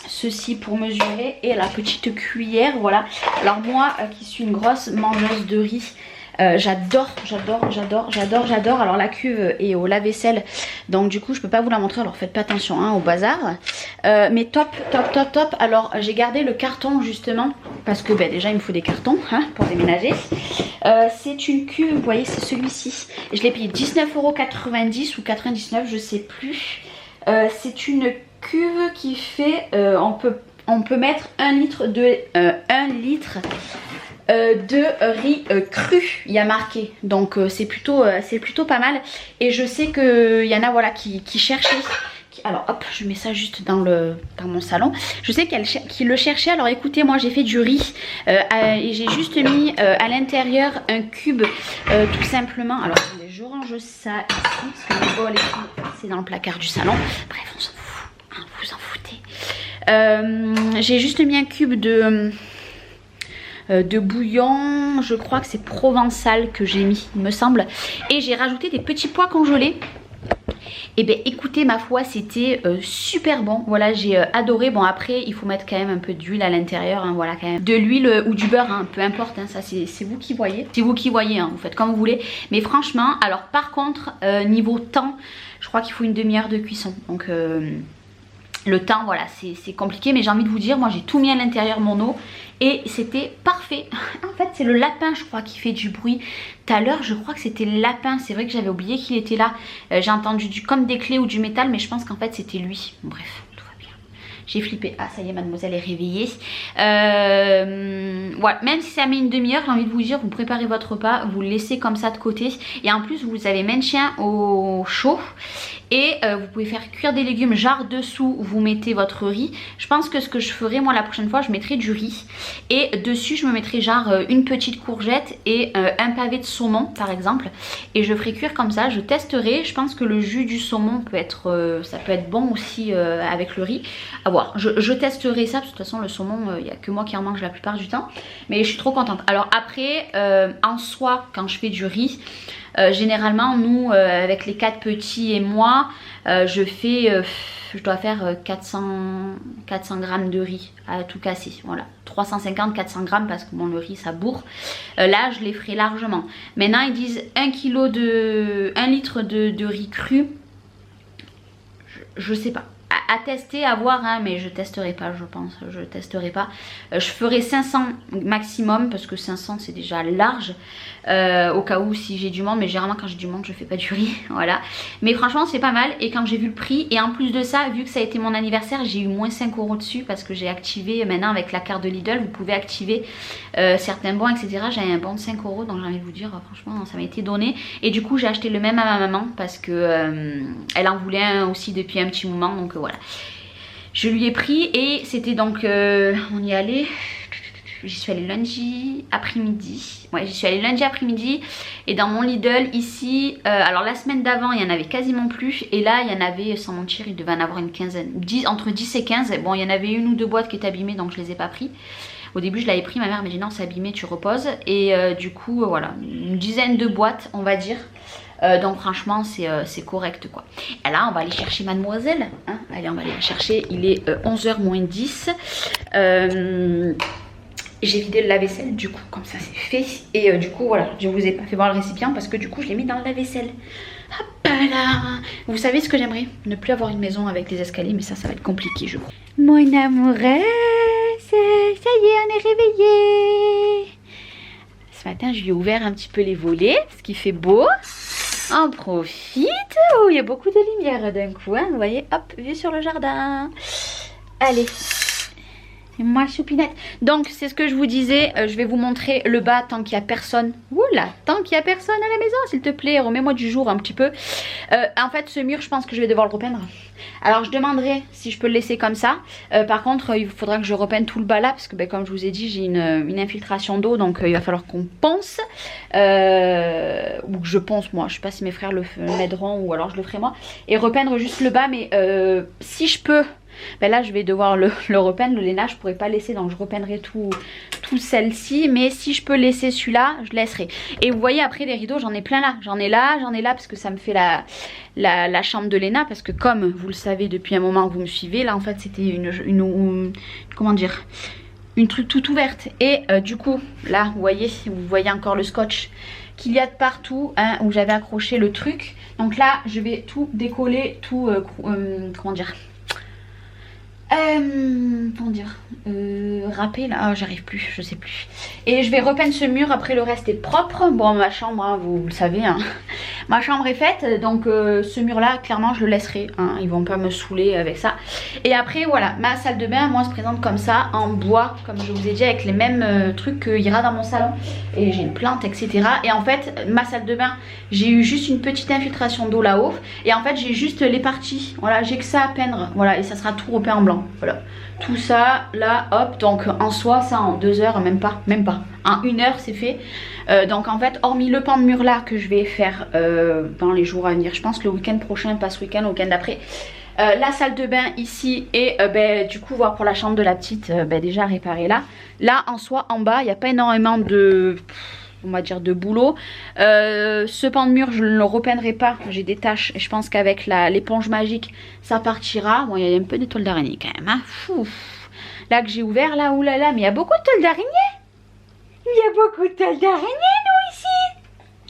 Ceci pour mesurer et la petite cuillère, voilà. Alors moi qui suis une grosse mangeuse de riz, j'adore. Alors la cuve est au lave-vaisselle, donc du coup je peux pas vous la montrer, alors faites pas attention hein, au bazar. Mais top. Alors j'ai gardé le carton justement parce que déjà il me faut des cartons hein, pour déménager. C'est une cuve, vous voyez, c'est celui-ci. Je l'ai payé 19,90 € ou 99, je sais plus. C'est une cuve qui fait, on peut mettre 1 litre de riz cru, il y a marqué, donc c'est plutôt pas mal. Et je sais qu'il y en a voilà qui cherchaient, alors hop je mets ça juste dans mon salon, je sais qu'ils le cherchaient. Alors écoutez, moi j'ai fait du riz et j'ai juste mis à l'intérieur un cube tout simplement. Alors attendez, je range ça ici parce que le bol et tout c'est dans le placard du salon, bref on s'en fout hein, vous en foutez. J'ai juste mis un cube de bouillon, je crois que c'est provençal que j'ai mis, il me semble, et j'ai rajouté des petits pois congelés. Et bien écoutez, ma foi c'était super bon, voilà, j'ai adoré. Bon après il faut mettre quand même un peu d'huile à l'intérieur hein, voilà, quand même de l'huile ou du beurre hein, peu importe hein, ça c'est vous qui voyez, hein, vous faites comme vous voulez. Mais franchement, alors par contre niveau temps, je crois qu'il faut une demi-heure de cuisson, donc le temps voilà c'est compliqué. Mais j'ai envie de vous dire, moi j'ai tout mis à l'intérieur mon eau et c'était parfait. En fait c'est le lapin je crois qui fait du bruit. Tout à l'heure je crois que c'était le lapin, c'est vrai que j'avais oublié qu'il était là. J'ai entendu comme des clés ou du métal, mais je pense qu'en fait c'était lui. Bon, bref, tout va bien. J'ai flippé. Ah ça y est, mademoiselle est réveillée. Voilà, même si ça met une demi-heure, j'ai envie de vous dire, vous préparez votre repas, vous le laissez comme ça de côté. Et en plus vous avez maintien au chaud. Et vous pouvez faire cuire des légumes, genre dessous vous mettez votre riz. Je pense que ce que je ferai moi la prochaine fois, je mettrai du riz. Et dessus je me mettrai genre une petite courgette et un pavé de saumon par exemple. Et je ferai cuire comme ça, je testerai. Je pense que le jus du saumon peut être, ça peut être bon aussi avec le riz. À voir, je testerai ça, parce que de toute façon le saumon, il n'y a que moi qui en mange la plupart du temps. Mais je suis trop contente. Alors après, en soi, quand je fais du riz, généralement nous avec les 4 petits et moi je dois faire 400 grammes de riz à tout casser, voilà, 350-400 grammes parce que bon le riz ça bourre. Là je les ferai largement. Maintenant ils disent 1 litre de riz cru, je sais pas, à tester, à voir hein, mais je testerai pas, je pense, je testerai pas. Je ferai 500 maximum parce que 500 c'est déjà large au cas où si j'ai du monde, mais généralement quand j'ai du monde je fais pas du riz voilà. Mais franchement c'est pas mal. Et quand j'ai vu le prix, et en plus de ça, vu que ça a été mon anniversaire, j'ai eu moins 5 € dessus parce que j'ai activé maintenant avec la carte de Lidl, vous pouvez activer certains bons etc. J'avais un bon de 5 €, donc j'ai envie de vous dire franchement ça m'a été donné. Et du coup j'ai acheté le même à ma maman parce que elle en voulait un aussi depuis un petit moment, donc voilà, je lui ai pris. Et c'était donc on y allait, j'y suis allée lundi après-midi, ouais j'y suis allée lundi après-midi. Et dans mon Lidl ici, alors la semaine d'avant il y en avait quasiment plus, et là il y en avait, sans mentir, il devait en avoir une quinzaine, entre 10 et 15. Bon il y en avait une ou deux boîtes qui étaient abîmées, donc je les ai pas pris. Au début je l'avais pris, ma mère m'a dit non c'est abîmé, tu reposes. Et du coup voilà, une dizaine de boîtes on va dire. Donc franchement c'est correct quoi. Et là on va aller chercher mademoiselle hein. Allez on va aller la chercher, il est 11h moins 10. J'ai vidé le lave-vaisselle du coup, comme ça c'est fait. Et du coup voilà, je vous ai pas fait voir le récipient parce que du coup je l'ai mis dans le lave-vaisselle. Hop là. Vous savez ce que j'aimerais? Ne plus avoir une maison avec des escaliers, mais ça va être compliqué je crois. Mon amouresse, ça y est on est réveillé. Ce matin je lui ai ouvert un petit peu les volets parce qu'il fait beau. On profite. Oh, il y a beaucoup de lumière d'un coup hein. Vous voyez, hop, vue sur le jardin. Allez. C'est moi choupinette. Donc c'est ce que je vous disais, je vais vous montrer le bas tant qu'il n'y a personne. Oula, tant qu'il n'y a personne à la maison, s'il te plaît, remets-moi du jour un petit peu. En fait ce mur je pense que je vais devoir le repeindre. Alors je demanderai si je peux le laisser comme ça. Par contre il faudra que je repeigne tout le bas là, parce que comme je vous ai dit j'ai une infiltration d'eau, donc il va falloir qu'on ponce. Ou que je ponce moi, je sais pas si mes frères le m'aideront ou alors je le ferai moi. Et repeindre juste le bas, mais si je peux... là je vais devoir le repeindre, le Léna je pourrais pas laisser, donc je repeindrai tout celle-ci, mais si je peux laisser celui-là je laisserai. Et vous voyez après les rideaux j'en ai plein là, j'en ai là parce que ça me fait la chambre de Léna, parce que comme vous le savez depuis un moment que vous me suivez, là en fait c'était une comment dire, une truc toute ouverte, et du coup là vous voyez encore le scotch qu'il y a de partout, hein, où j'avais accroché le truc, donc là je vais tout décoller, tout comment dire, râper là, oh, j'arrive plus, je sais plus. Et je vais repeindre ce mur, après le reste est propre. Bon ma chambre, hein, vous le savez, hein. Ma chambre est faite, donc ce mur là clairement je le laisserai, hein. Ils vont pas me saouler avec ça. Et après voilà, ma salle de bain moi se présente comme ça, en bois, comme je vous ai dit, avec les mêmes trucs qu'il y aura dans mon salon. Et j'ai une plante etc. Et en fait ma salle de bain, j'ai eu juste une petite infiltration d'eau là-haut, et en fait j'ai juste les parties, voilà, j'ai que ça à peindre, voilà, et ça sera tout repeint en blanc. Voilà, tout ça là, hop, donc en soi ça en 2 heures, même pas, en 1 heure c'est fait. Donc en fait hormis le pan de mur là que je vais faire dans les jours à venir, je pense le week-end prochain, pas ce week-end, le week-end d'après, la salle de bain ici, et du coup voir pour la chambre de la petite, déjà réparée là en soi en bas il n'y a pas énormément de... on va dire de boulot. Ce pan de mur je ne le repeindrai pas, j'ai des taches et je pense qu'avec l'éponge magique ça partira. Bon il y a un peu de toile d'araignée quand même, hein. Fou. Là que j'ai ouvert là, oulala, mais il y a beaucoup de toile d'araignée. Il y a beaucoup de toile d'araignée nous ici.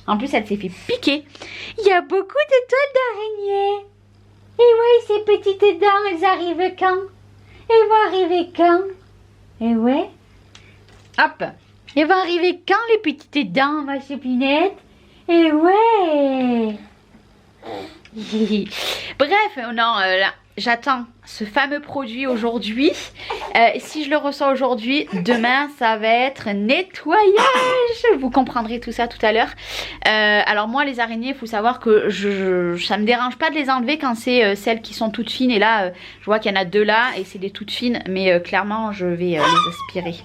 En plus elle s'est fait piquer. Il y a beaucoup de toiles d'araignée. Et ouais, ces petites dents elles arrivent quand? Elles vont arriver quand? Et ouais, hop, elles vont arriver quand les petites dents, ma choupinette? Et ouais. Bref, non, là, j'attends ce fameux produit aujourd'hui. Si je le reçois aujourd'hui, demain ça va être nettoyage. Vous comprendrez tout ça tout à l'heure. Alors moi les araignées, il faut savoir que ça me dérange pas de les enlever quand c'est celles qui sont toutes fines. Et là je vois qu'il y en a 2 là et c'est des toutes fines, mais clairement je vais les aspirer.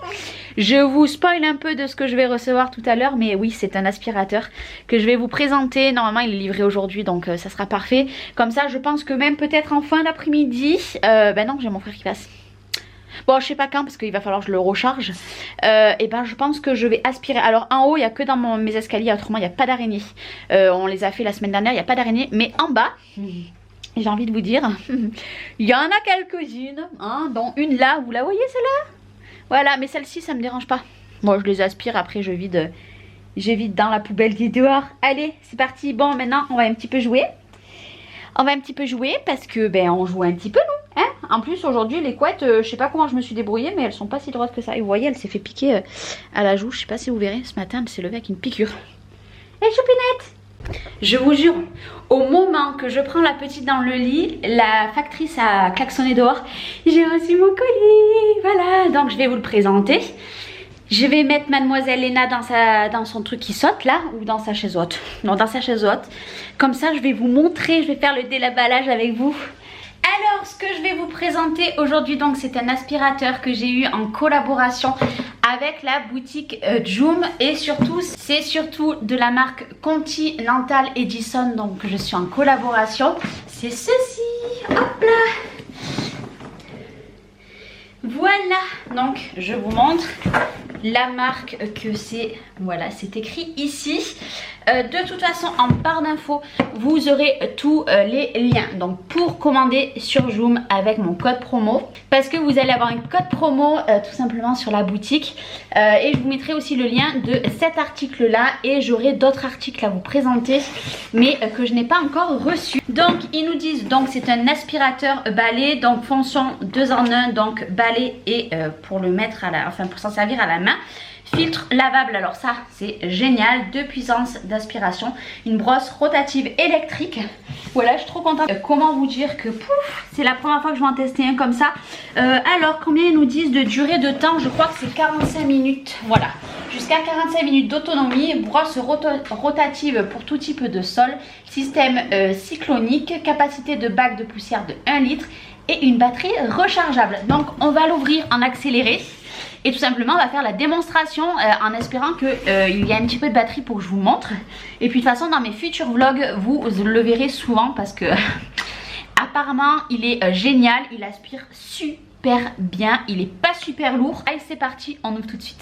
Je vous spoil un peu de ce que je vais recevoir tout à l'heure, mais oui c'est un aspirateur que je vais vous présenter. Normalement il est livré aujourd'hui, donc ça sera parfait. Comme ça je pense que même peut-être en fin d'après-midi, non j'ai mon frère qui passe. Bon je sais pas quand parce qu'il va falloir que je le recharge. Et je pense que je vais aspirer. Alors en haut il n'y a que dans mes escaliers, autrement il n'y a pas d'araignée. On les a fait la semaine dernière, il n'y a pas d'araignée. Mais en bas, j'ai envie de vous dire, il y en a quelques-unes, hein, dont une là, vous la voyez celle-là? Voilà, mais celle-ci ça me dérange pas. Bon je les aspire, après je vide dans la poubelle qui est dehors. Allez c'est parti. Bon maintenant on va un petit peu jouer. On va un petit peu jouer parce que on joue un petit peu nous, hein. En plus aujourd'hui les couettes, je sais pas comment je me suis débrouillée, mais elles sont pas si droites que ça. Et vous voyez elle s'est fait piquer à la joue, je sais pas si vous verrez, ce matin elle s'est levée avec une piqûre. Hé choupinette, je vous jure, au moment que je prends la petite dans le lit, la factrice a klaxonné dehors. J'ai reçu mon colis, voilà, donc je vais vous le présenter. Je vais mettre mademoiselle Léna dans son truc qui saute là, ou dans sa chaise haute. Non, dans sa chaise haute. Comme ça je vais vous montrer, je vais faire le délaballage avec vous. Alors ce que je vais vous présenter aujourd'hui, donc c'est un aspirateur que j'ai eu en collaboration avec la boutique Joom, et surtout c'est surtout de la marque Continental Edison, donc je suis en collaboration. C'est ceci, hop là. Voilà, donc je vous montre la marque que c'est. Voilà, c'est écrit ici. De toute façon en barre d'infos vous aurez tous les liens, donc pour commander sur Joom avec mon code promo, parce que vous allez avoir un code promo tout simplement sur la boutique, et je vous mettrai aussi le lien de cet article là, et j'aurai d'autres articles à vous présenter mais que je n'ai pas encore reçu. Donc ils nous disent, donc c'est un aspirateur balai, donc fonction 2 en 1, donc balai et pour le mettre à la, enfin pour s'en servir à la main. Filtre lavable, alors ça c'est génial, 2 puissances d'aspiration, une brosse rotative électrique. Voilà, je suis trop contente. Comment vous dire que pouf, c'est la première fois que je vais en tester un comme ça. Alors combien ils nous disent de durée de temps? Je crois que c'est 45 minutes. Voilà, jusqu'à 45 minutes d'autonomie, brosse rotative pour tout type de sol, système cyclonique, capacité de bac de poussière de 1 litre et une batterie rechargeable. Donc on va l'ouvrir en accéléré. Et tout simplement on va faire la démonstration en espérant qu'il y a un petit peu de batterie pour que je vous montre. Et puis de toute façon dans mes futurs vlogs vous le verrez souvent parce que apparemment il est génial, il aspire super bien, il est pas super lourd. Allez c'est parti, on ouvre tout de suite.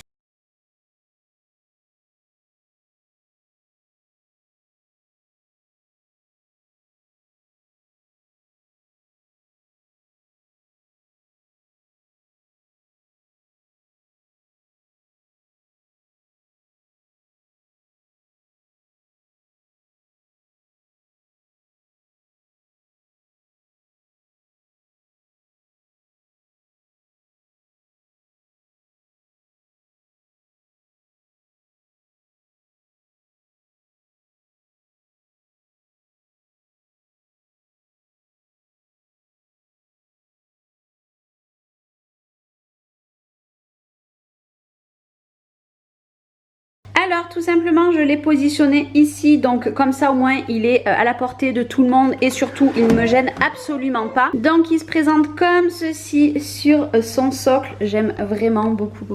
Alors tout simplement je l'ai positionné ici, donc comme ça au moins il est à la portée de tout le monde et surtout il ne me gêne absolument pas. Donc il se présente comme ceci sur son socle, j'aime vraiment beaucoup.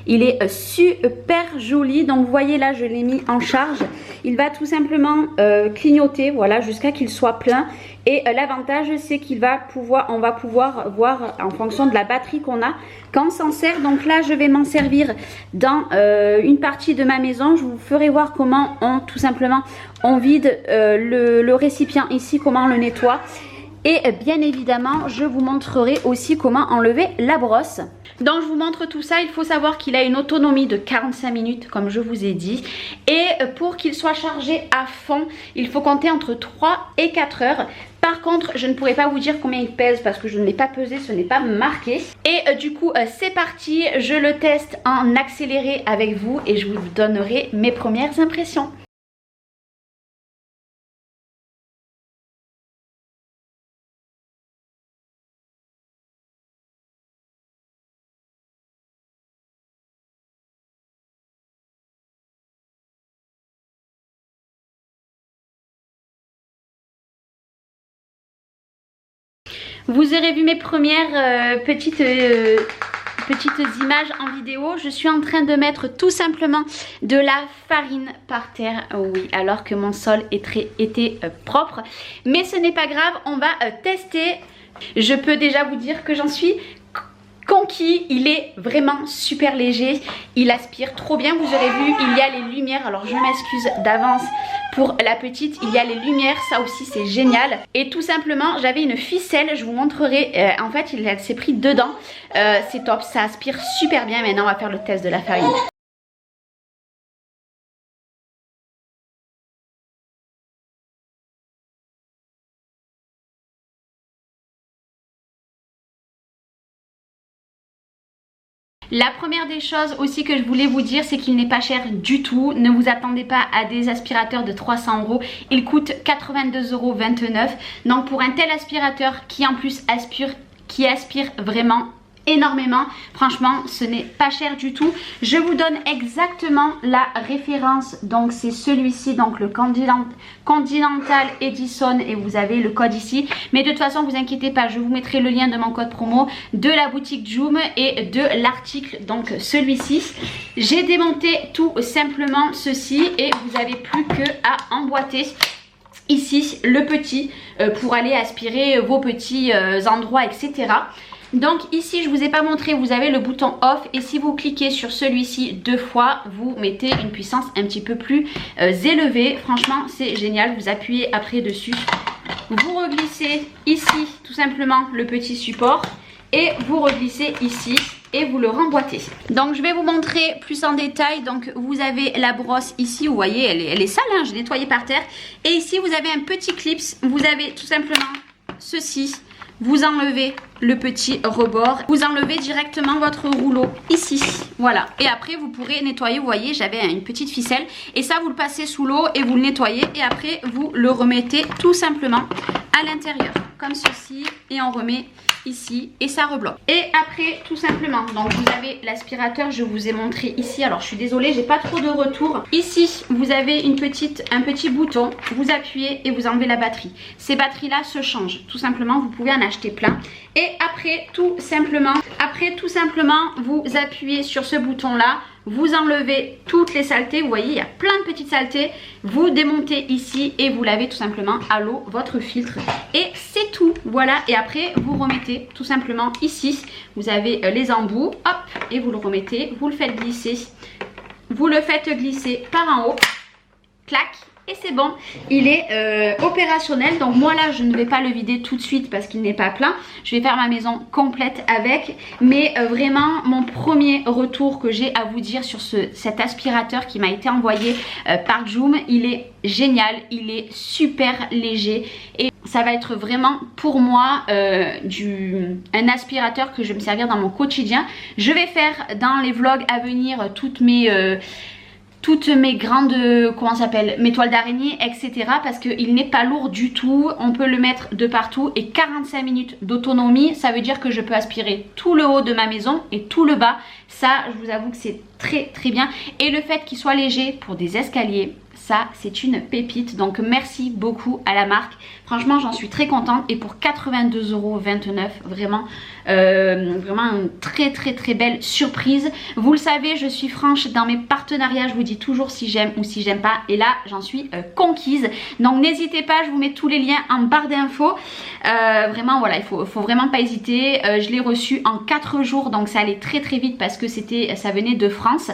Il est super joli, donc vous voyez là je l'ai mis en charge. Il va tout simplement clignoter, voilà, jusqu'à qu'il soit plein. Et l'avantage c'est qu'on va pouvoir voir en fonction de la batterie qu'on a quand on s'en sert. Donc là je vais m'en servir dans une partie de ma maison. Je vous ferai voir comment tout simplement on vide le récipient ici, comment on le nettoie. Et bien évidemment je vous montrerai aussi comment enlever la brosse. Donc je vous montre tout ça. Il faut savoir qu'il a une autonomie de 45 minutes comme je vous ai dit. Et pour qu'il soit chargé à fond, il faut compter entre 3 et 4 heures. Par contre, je ne pourrais pas vous dire combien il pèse parce que je ne l'ai pas pesé, ce n'est pas marqué. Et du coup, c'est parti. Je le teste en accéléré avec vous et je vous donnerai mes premières impressions. Vous aurez vu mes premières petites images en vidéo. Je suis en train de mettre tout simplement de la farine par terre. Oui, alors que mon sol était propre. Mais ce n'est pas grave, on va tester. Je peux déjà vous dire que j'en suis conquis. Il est vraiment super léger. Il aspire trop bien. Vous aurez vu, il y a les lumières. Alors je m'excuse d'avance pour la petite. Il y a les lumières. Ça aussi c'est génial. Et tout simplement j'avais une ficelle. Je vous montrerai. En fait elle s'est pris dedans. C'est top. Ça aspire super bien. Maintenant on va faire le test de la farine. La première des choses aussi que je voulais vous dire, c'est qu'il n'est pas cher du tout. Ne vous attendez pas à des aspirateurs de 300 €. Il coûte 82,29 €. Donc pour un tel aspirateur qui en plus aspire vraiment énormément, franchement ce n'est pas cher du tout. Je vous donne exactement la référence, donc c'est celui-ci, donc le Continental Edison, et vous avez le code ici. Mais de toute façon vous inquiétez pas, je vous mettrai le lien de mon code promo, de la boutique Joom et de l'article, donc celui-ci. J'ai démonté tout simplement ceci et vous n'avez plus que à emboîter ici le petit pour aller aspirer vos petits endroits, etc. Donc ici je vous ai pas montré, vous avez le bouton off et si vous cliquez sur celui-ci 2 fois, vous mettez une puissance un petit peu plus élevée. Franchement c'est génial, vous appuyez après dessus, vous reglissez ici tout simplement le petit support et vous reglissez ici et vous le remboîtez. Donc je vais vous montrer plus en détail. Donc vous avez la brosse ici, vous voyez elle est sale, hein, j'ai nettoyé par terre. Et ici vous avez un petit clips, vous avez tout simplement ceci. Vous enlevez le petit rebord. Vous enlevez directement votre rouleau ici, voilà. Et après vous pourrez nettoyer, vous voyez j'avais une petite ficelle et ça vous le passez sous l'eau et vous le nettoyez et après vous le remettez tout simplement à l'intérieur comme ceci et on remet ici et ça rebloque. Et après tout simplement, donc vous avez l'aspirateur, je vous ai montré ici, alors je suis désolée j'ai pas trop de retour. Ici vous avez un petit bouton, vous appuyez et vous enlevez la batterie. Ces batteries là se changent, tout simplement vous pouvez en acheter plein. Et après tout simplement vous appuyez sur ce bouton là, vous enlevez toutes les saletés, vous voyez il y a plein de petites saletés, vous démontez ici et vous lavez tout simplement à l'eau votre filtre et c'est tout, voilà. Et après vous remettez tout simplement ici, vous avez les embouts, hop, et vous le remettez, vous le faites glisser par en haut, clac. Et c'est bon, il est opérationnel. Donc moi là je ne vais pas le vider tout de suite parce qu'il n'est pas plein. Je vais faire ma maison complète avec. Mais vraiment mon premier retour que j'ai à vous dire sur cet aspirateur qui m'a été envoyé par Joom, il est génial, il est super léger. Et ça va être vraiment pour moi un aspirateur que je vais me servir dans mon quotidien. Je vais faire dans les vlogs à venir toutes mes grandes, comment ça s'appelle, mes toiles d'araignée, etc. Parce qu'il n'est pas lourd du tout, on peut le mettre de partout et 45 minutes d'autonomie, ça veut dire que je peux aspirer tout le haut de ma maison et tout le bas. Ça, je vous avoue que c'est très très bien. Et le fait qu'il soit léger pour des escaliers, ça c'est une pépite. Donc merci beaucoup à la marque. Franchement j'en suis très contente et pour 82,29 €, vraiment une très très très belle surprise. Vous le savez, je suis franche dans mes partenariats, je vous dis toujours si j'aime ou si j'aime pas et là j'en suis conquise. Donc n'hésitez pas, je vous mets tous les liens en barre d'infos. Vraiment voilà, il faut vraiment pas hésiter. Je l'ai reçu en 4 jours donc ça allait très très vite parce que ça venait de France.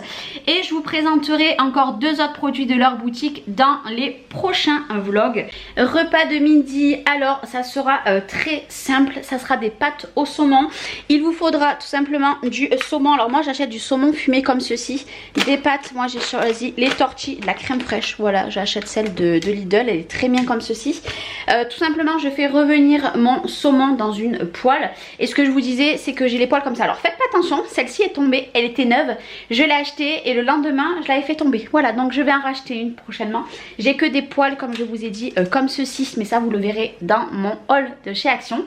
Et je vous présenterai encore 2 autres produits de leur boutique dans les prochains vlogs. Repas de midi, alors ça sera très simple, ça sera des pâtes au saumon. Il vous faudra tout simplement du saumon. Alors moi j'achète du saumon fumé comme ceci, des pâtes, moi j'ai choisi les tortilles, de la crème fraîche, voilà j'achète celle de Lidl, elle est très bien comme ceci. Tout simplement je fais revenir mon saumon dans une poêle et ce que je vous disais c'est que j'ai les poêles comme ça. Alors faites pas attention, celle-ci est tombée, elle était neuve, je l'ai achetée et le lendemain je l'avais fait tomber. Voilà, donc je vais en racheter une prochainement. J'ai que des poêles comme je vous ai dit comme ceci, mais ça vous le verrez dans mon haul de chez Action.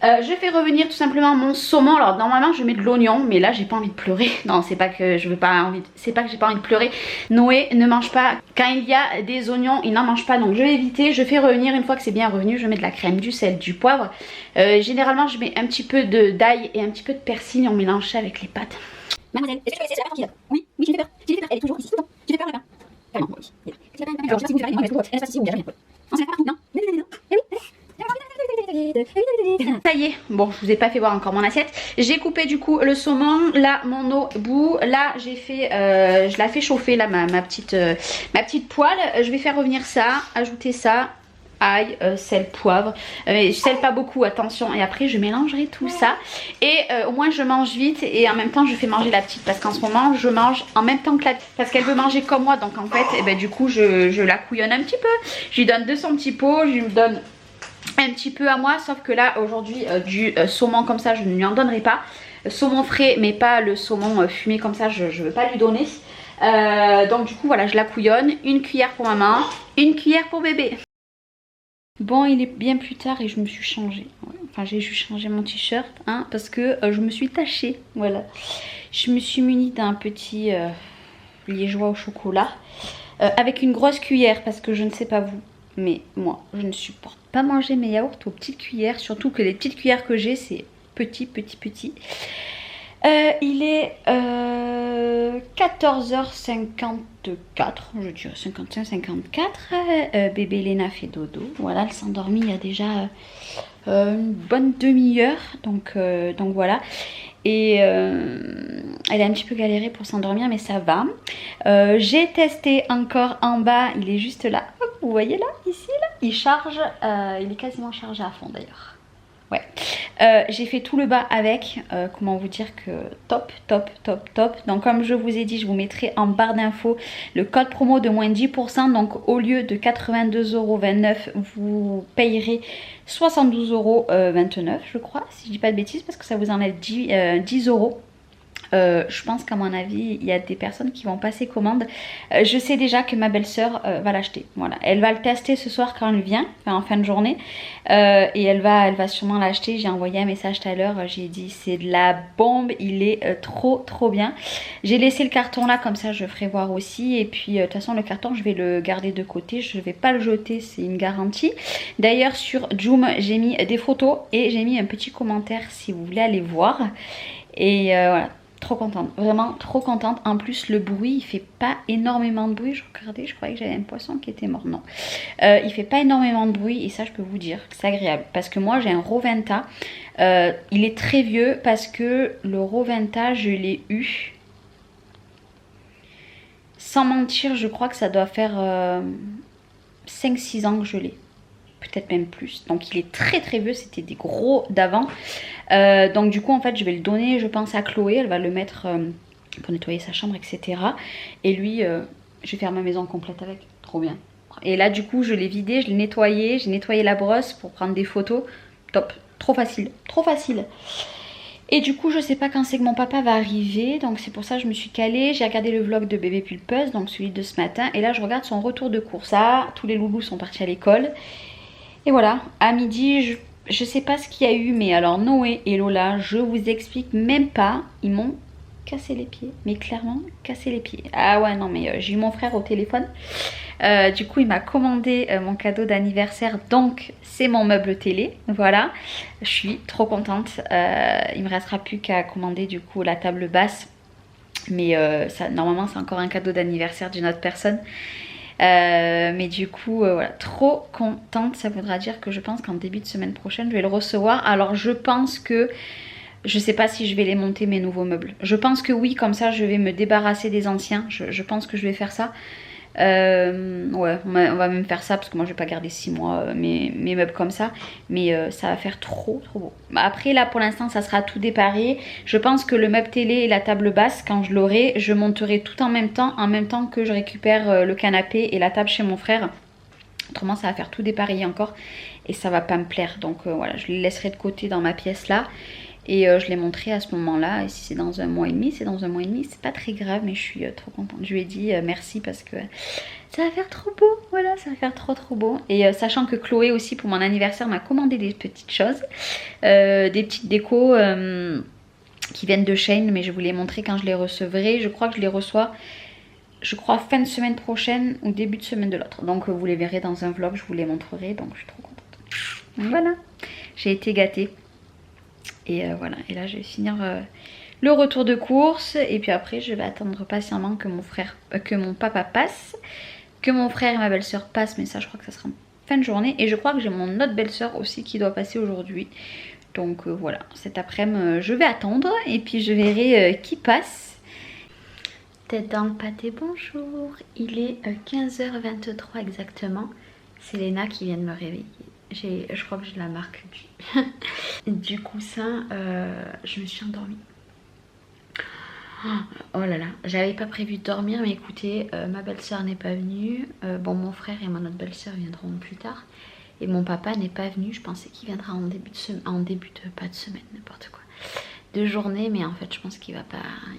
Je fais revenir tout simplement mon saumon. Alors normalement je mets de l'oignon, mais là j'ai pas envie de pleurer. Non, c'est pas que je veux pas envie, c'est pas que j'ai pas envie de pleurer. Noé ne mange pas quand il y a des oignons, il n'en mange pas, donc je vais éviter. Je fais revenir, une fois que c'est bien revenu, je mets de la crème, du sel, du poivre. Généralement je mets un petit peu d'ail et un petit peu de persil, on mélange ça avec les pâtes. Mademoiselle, est-ce que tu connaissais la personne qui Oui, oui, j'ai fait peur. J'ai fait peur, elle est toujours ici. Non, j'ai fait peur, Rebecca. Vraiment, oui. Alors, je sais pas si vous verrez, mais elle se passe ici, on verra rien. On sait pas, non. Eh oui. Ça y est, bon je vous ai pas fait voir encore mon assiette. J'ai coupé du coup le saumon, là mon eau bout, là j'ai fait, je la fais chauffer là ma petite poêle. Je vais faire revenir ça, ajouter ça, ail, sel, poivre, sel pas beaucoup attention et après je mélangerai tout ça et au moins je mange vite et en même temps je fais manger la petite parce qu'en ce moment je mange en même temps que la petite parce qu'elle veut manger comme moi donc en fait du coup je la couillonne un petit peu, je lui donne de son petit pot, je lui donne un petit peu à moi, sauf que là aujourd'hui du saumon comme ça je ne lui en donnerai pas, saumon frais mais pas le saumon fumé comme ça, je veux pas lui donner. Donc du coup voilà, je la couillonne, une cuillère pour maman, une cuillère pour bébé. Bon, il est bien plus tard et je me suis changée. Enfin j'ai juste changé mon t-shirt hein, parce que je me suis tachée, voilà. Je me suis munie d'un petit liégeois au chocolat avec une grosse cuillère parce que je ne sais pas vous, mais moi je ne supporte pas manger mes yaourts aux petites cuillères, surtout que les petites cuillères que j'ai c'est petit. Il est 14h54, je dirais 55-54. Bébé Léna fait dodo, voilà, elle s'est endormie il y a déjà une bonne demi-heure, donc voilà. Et elle a un petit peu galéré pour s'endormir mais ça va. J'ai testé encore en bas, il est juste là, hop, vous voyez là, ici là, il charge, il est quasiment chargé à fond d'ailleurs. Ouais. J'ai fait tout le bas avec. Comment vous dire que top, top, top, top. Donc comme je vous ai dit, je vous mettrai en barre d'infos le code promo de moins 10%. Donc au lieu de 82,29 €, vous payerez 72,29 € je crois, si je dis pas de bêtises, parce que ça vous enlève 10 €. Je pense qu'à mon avis, il y a des personnes qui vont passer commande. Je sais déjà que ma belle-sœur va l'acheter. Voilà, elle va le tester ce soir quand elle vient, enfin, en fin de journée. Et elle va sûrement l'acheter. J'ai envoyé un message tout à l'heure. J'ai dit c'est de la bombe. Il est trop bien. J'ai laissé le carton là, comme ça je ferai voir aussi. Et puis de toute façon le carton je vais le garder de côté. Je ne vais pas le jeter, c'est une garantie. D'ailleurs sur Joom j'ai mis des photos et j'ai mis un petit commentaire si vous voulez aller voir. Et voilà. Trop contente, vraiment trop contente. En plus le bruit, il fait pas énormément de bruit. Je regardais, je croyais que j'avais un poisson qui était mort. Non, il fait pas énormément de bruit et ça je peux vous dire que c'est agréable. Parce que moi j'ai un Roventa, il est très vieux parce que le Roventa je l'ai eu, sans mentir je crois que ça doit faire 5-6 ans que je l'ai. Peut-être même plus. Donc il est très vieux, c'était des gros d'avant. Donc du coup en fait je vais le donner je pense à Chloé, elle va le mettre pour nettoyer sa chambre etc. Et lui je vais faire ma maison complète avec, trop bien. Et là du coup je l'ai vidé, je l'ai nettoyé, j'ai nettoyé la brosse pour prendre des photos. Top, trop facile, trop facile. Et du coup je sais pas quand c'est que mon papa va arriver, donc c'est pour ça que je me suis calée. J'ai regardé le vlog de bébé pulpeuse, donc celui de ce matin, et là je regarde son retour de course. Ah, tous les loulous sont partis à l'école. Et voilà, à midi, je sais pas ce qu'il y a eu, mais alors Noé et Lola, je vous explique même pas, ils m'ont cassé les pieds, mais clairement cassé les pieds. Ah ouais, non mais j'ai eu mon frère au téléphone, du coup il m'a commandé mon cadeau d'anniversaire, donc c'est mon meuble télé, voilà. Je suis trop contente, il me restera plus qu'à commander du coup la table basse, mais ça, normalement c'est encore un cadeau d'anniversaire d'une autre personne. Mais du coup voilà, trop contente. Ça voudra dire que je pense qu'en début de semaine prochaine je vais le recevoir. Alors je pense que je sais pas si je vais les monter mes nouveaux meubles. Je pense que oui, comme ça je vais me débarrasser des anciens. Je pense que je vais faire ça. Ouais, on va même faire ça parce que moi je vais pas garder 6 mois mes meubles comme ça, mais ça va faire trop beau. Après là pour l'instant ça sera tout déparé. Je pense que le meuble télé et la table basse, quand je l'aurai, je monterai tout en même temps que je récupère le canapé et la table chez mon frère. Autrement ça va faire tout dépareiller encore et ça va pas me plaire, donc voilà, je les laisserai de côté dans ma pièce là. Et je l'ai montré à ce moment-là. Et si c'est dans 1 mois et demi, c'est dans 1 mois et demi. C'est pas très grave, mais je suis trop contente. Je lui ai dit merci parce que ça va faire trop beau. Voilà, ça va faire trop beau. Et sachant que Chloé aussi, pour mon anniversaire, m'a commandé des petites choses. Des petites décos qui viennent de Shein. Mais je vous les montrer quand je les recevrai. Je crois que je les reçois, je crois, fin de semaine prochaine ou début de semaine de l'autre. Donc vous les verrez dans un vlog, je vous les montrerai. Donc je suis trop contente. Donc, voilà, j'ai été gâtée. Et voilà, et là je vais finir le retour de course. Et puis après je vais attendre patiemment que mon papa passe, que mon frère et ma belle-sœur passent. Mais ça je crois que ça sera en fin de journée. Et je crois que j'ai mon autre belle-sœur aussi qui doit passer aujourd'hui. Donc voilà, cet après-midi je vais attendre. Et puis je verrai qui passe. Tête dans le pâté, bonjour. Il est 15h23 exactement. C'est Léna qui vient de me réveiller. Je crois que j'ai la marque du coussin. Je me suis endormie. Oh là là, j'avais pas prévu de dormir, mais écoutez, ma belle-sœur n'est pas venue. Bon, mon frère et mon autre belle-sœur viendront plus tard. Et mon papa n'est pas venu. Je pensais qu'il viendra en début de pas de semaine, n'importe quoi, de journée. Mais en fait, je pense qu'il va pas.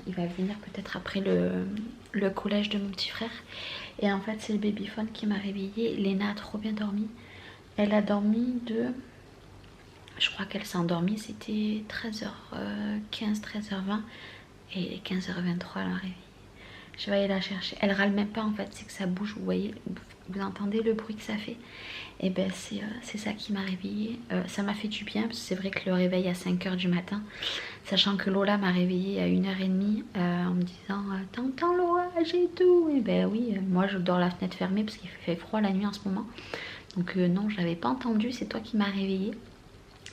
Il va venir peut-être après le collège de mon petit frère. Et en fait, c'est le babyphone qui m'a réveillée. Léna a trop bien dormi. Elle a dormi de... Je crois qu'elle s'est endormie, c'était 13h15, 13h20. Et 15h23, elle m'a réveillée. Je vais aller la chercher. Elle râle même pas en fait, c'est que ça bouge, vous voyez, vous entendez le bruit que ça fait. Et ben c'est ça qui m'a réveillée. Ça m'a fait du bien, parce que c'est vrai que le réveil à 5h du matin, sachant que Lola m'a réveillée à 1h30 en me disant « T'entends l'orage et tout ?» Et ben oui, moi je dors la fenêtre fermée parce qu'il fait froid la nuit en ce moment. Donc non, je l'avais pas entendu, c'est toi qui m'as réveillée.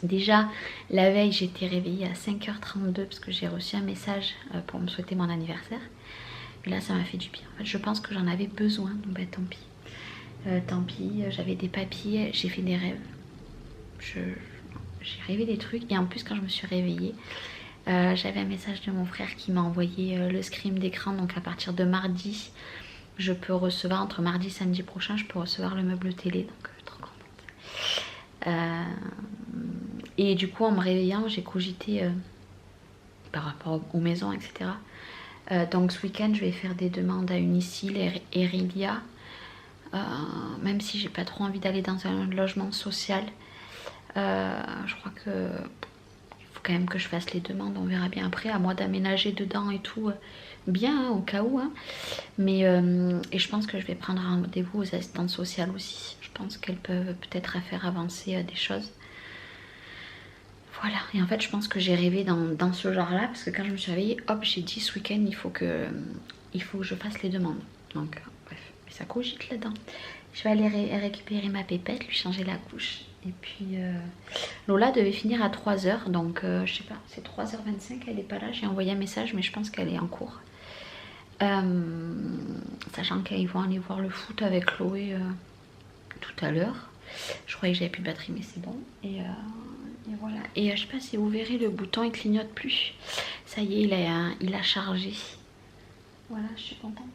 Déjà, la veille, j'étais réveillée à 5h32 parce que j'ai reçu un message pour me souhaiter mon anniversaire. Et là, ça m'a fait du bien. En fait, je pense que j'en avais besoin, donc bah, tant pis. Tant pis, j'avais des papiers, j'ai fait des rêves. j'ai rêvé des trucs. Et en plus quand je me suis réveillée, j'avais un message de mon frère qui m'a envoyé le screen d'écran. Donc à partir de mardi, je peux recevoir, entre mardi et samedi prochain, je peux recevoir le meuble télé. Donc je suis trop contente. Et du coup en me réveillant, j'ai cogité par rapport aux maisons, etc. Donc ce week-end, je vais faire des demandes à Unicil et Erilia. Même si j'ai pas trop envie d'aller dans un logement social. Je crois que il faut quand même que je fasse les demandes. On verra bien après, à moi d'aménager dedans et tout. Bien, hein, au cas où. Hein. Mais et je pense que je vais prendre un rendez-vous aux assistantes sociales aussi. Je pense qu'elles peuvent peut-être faire avancer des choses. Voilà, et en fait je pense que j'ai rêvé dans ce genre là, parce que quand je me suis réveillée, hop, j'ai dit ce week-end il faut que je fasse les demandes. Donc bref, mais ça cogite là-dedans. Je vais aller récupérer ma pépette, lui changer la couche. Et puis Lola devait finir à 3 h, donc je sais pas, c'est 3h25, elle est pas là. J'ai envoyé un message mais je pense qu'elle est en cours. Sachant qu'ils vont aller voir le foot avec Chloé tout à l'heure. Je croyais que j'avais plus de batterie mais c'est bon. Et voilà. Et je sais pas si vous verrez, le bouton il clignote plus. Ça y est, il a chargé. Voilà, je suis contente.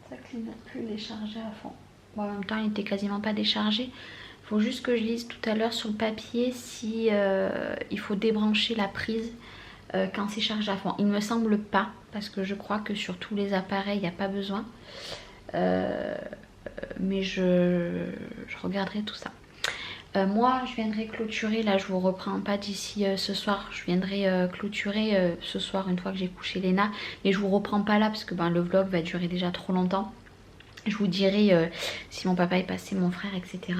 Ça clignote plus, il est chargé à fond. Bon, en même temps il était quasiment pas déchargé. Il faut juste que je lise tout à l'heure sur le papier si il faut débrancher la prise quand c'est chargé à fond. Il me semble pas, parce que je crois que sur tous les appareils il n'y a pas besoin. Mais je regarderai tout ça. Moi je viendrai clôturer, là je vous reprends pas d'ici ce soir, je viendrai clôturer ce soir une fois que j'ai couché Léna, mais je vous reprends pas là parce que le vlog va durer déjà trop longtemps. Je vous dirai si mon papa est passé, mon frère, etc.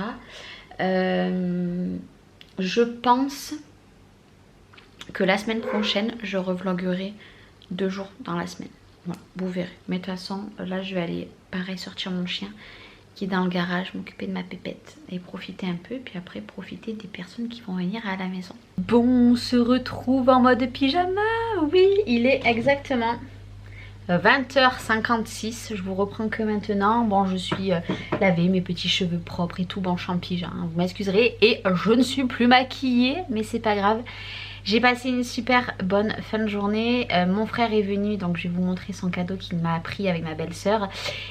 Je pense que la semaine prochaine je revloguerai 2 jours dans la semaine. Voilà, vous verrez. Mais de toute façon là je vais aller pareil sortir mon chien qui est dans le garage, m'occuper de ma pépette et profiter un peu, puis après profiter des personnes qui vont venir à la maison. Bon, on se retrouve en mode pyjama. Oui, il est exactement 20h56, je vous reprends que maintenant. Bon, je suis lavée, mes petits cheveux propres et tout, bon, je suis en pyjama, vous m'excuserez. Et je ne suis plus maquillée, mais c'est pas grave. J'ai passé une super bonne fin de journée. Mon frère est venu, donc je vais vous montrer son cadeau qu'il m'a pris avec ma belle-sœur.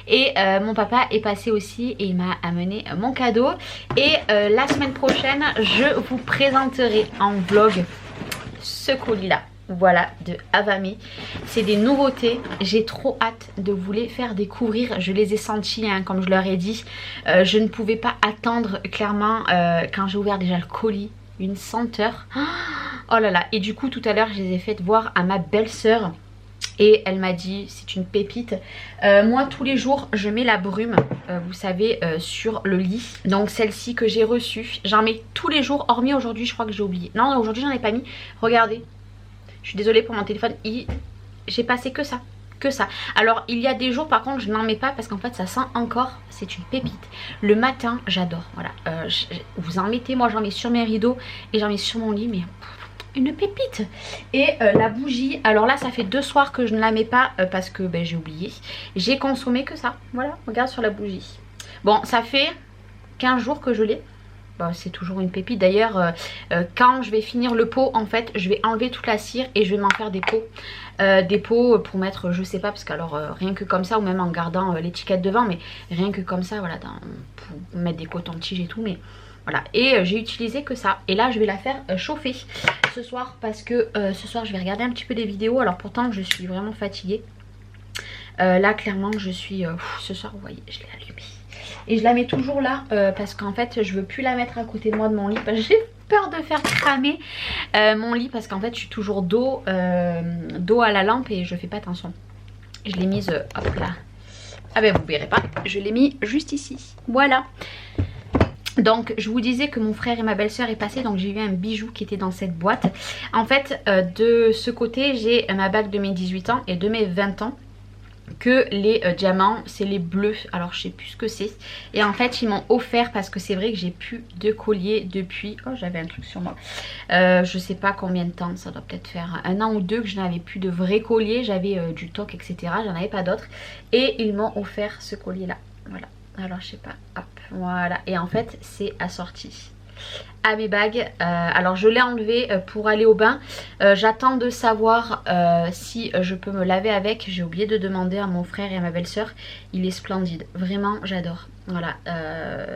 Et mon papa est passé aussi et il m'a amené mon cadeau. Et la semaine prochaine, je vous présenterai en vlog ce colis-là. Voilà, de Avami. C'est des nouveautés. J'ai trop hâte de vous les faire découvrir. Je les ai sentis, hein, comme je leur ai dit. Je ne pouvais pas attendre, clairement, quand j'ai ouvert déjà le colis. Une senteur. Oh là là. Et du coup, tout à l'heure, je les ai fait voir à ma belle-sœur. Et elle m'a dit, c'est une pépite. Moi, tous les jours, je mets la brume, vous savez, sur le lit. Donc, celle-ci que j'ai reçue. J'en mets tous les jours, hormis aujourd'hui, je crois que j'ai oublié. Non, aujourd'hui, j'en ai pas mis. Regardez. Je suis désolée pour mon téléphone. J'ai passé que ça. Que ça. Alors il y a des jours par contre je n'en mets pas parce qu'en fait ça sent encore, c'est une pépite. Le matin j'adore, voilà. Vous en mettez, moi j'en mets sur mes rideaux et j'en mets sur mon lit, mais une pépite. Et la bougie, alors là ça fait 2 soirs que je ne la mets pas parce que j'ai oublié. J'ai consommé que ça, voilà, regarde sur la bougie. Bon, ça fait 15 jours que je l'ai. C'est toujours une pépite. D'ailleurs quand je vais finir le pot, en fait je vais enlever toute la cire et je vais m'en faire des pots. Des pots pour mettre, je sais pas, parce que alors rien que comme ça, ou même en gardant l'étiquette devant, mais rien que comme ça, voilà, pour mettre des cotons-tiges et tout, mais voilà. Et j'ai utilisé que ça. Et là je vais la faire chauffer ce soir parce que ce soir je vais regarder un petit peu des vidéos. Alors pourtant je suis vraiment fatiguée. Là clairement je suis ce soir, vous voyez, je l'ai allumée. Et je la mets toujours là parce qu'en fait je veux plus la mettre à côté de moi de mon lit parce que j'ai peur de faire cramer mon lit parce qu'en fait je suis toujours dos à la lampe et je fais pas attention. Je l'ai mise hop là. Ah ben vous verrez pas, je l'ai mis juste ici. Voilà. Donc je vous disais que mon frère et ma belle-sœur est passé, donc j'ai eu un bijou qui était dans cette boîte. En fait de ce côté j'ai ma bague de mes 18 ans et de mes 20 ans. Que les diamants, c'est les bleus, alors je sais plus ce que c'est. Et en fait ils m'ont offert parce que c'est vrai que j'ai plus de collier depuis, oh j'avais un truc sur moi, je sais pas combien de temps, ça doit peut-être faire 1 an ou 2 que je n'avais plus de vrais colliers. J'avais du toc etc, j'en avais pas d'autres. Et ils m'ont offert ce collier là, voilà. Alors je sais pas, hop, voilà. Et en fait c'est assorti. à mes bagues. Alors je l'ai enlevé pour aller au bain. J'attends de savoir si je peux me laver avec. J'ai oublié de demander à mon frère et à ma belle-sœur. Il est splendide, vraiment j'adore. Voilà,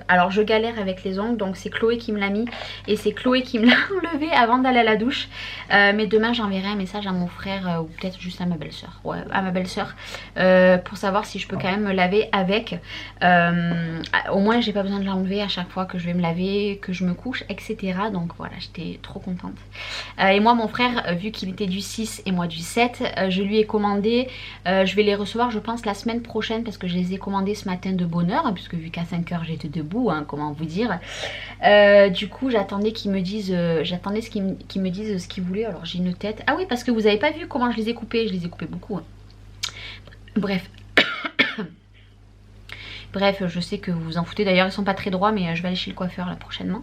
alors je galère avec les ongles, donc c'est Chloé qui me l'a mis et c'est Chloé qui me l'a enlevé avant d'aller à la douche. Mais demain j'enverrai un message à mon frère ou peut-être juste à ma belle-sœur, ouais, à ma belle-sœur, pour savoir si je peux quand même me laver avec. Au moins j'ai pas besoin de l'enlever à chaque fois que je vais me laver, que je me couche, etc. Donc voilà, j'étais trop contente. Et moi mon frère, vu qu'il était du 6 et moi du 7, je lui ai commandé, je vais les recevoir je pense la semaine prochaine parce que je les ai commandés ce matin de bonne heure, puisque vu qu'à 5 h j'étais debout, hein, comment vous dire. Du coup j'attendais qu'ils me disent, qu'ils me disent ce qu'ils voulaient. Alors j'ai une tête, ah oui parce que vous avez pas vu comment je les ai coupés, je les ai coupés beaucoup, hein. Bref. Bref, je sais que vous vous en foutez, d'ailleurs ils sont pas très droits, mais je vais aller chez le coiffeur là prochainement.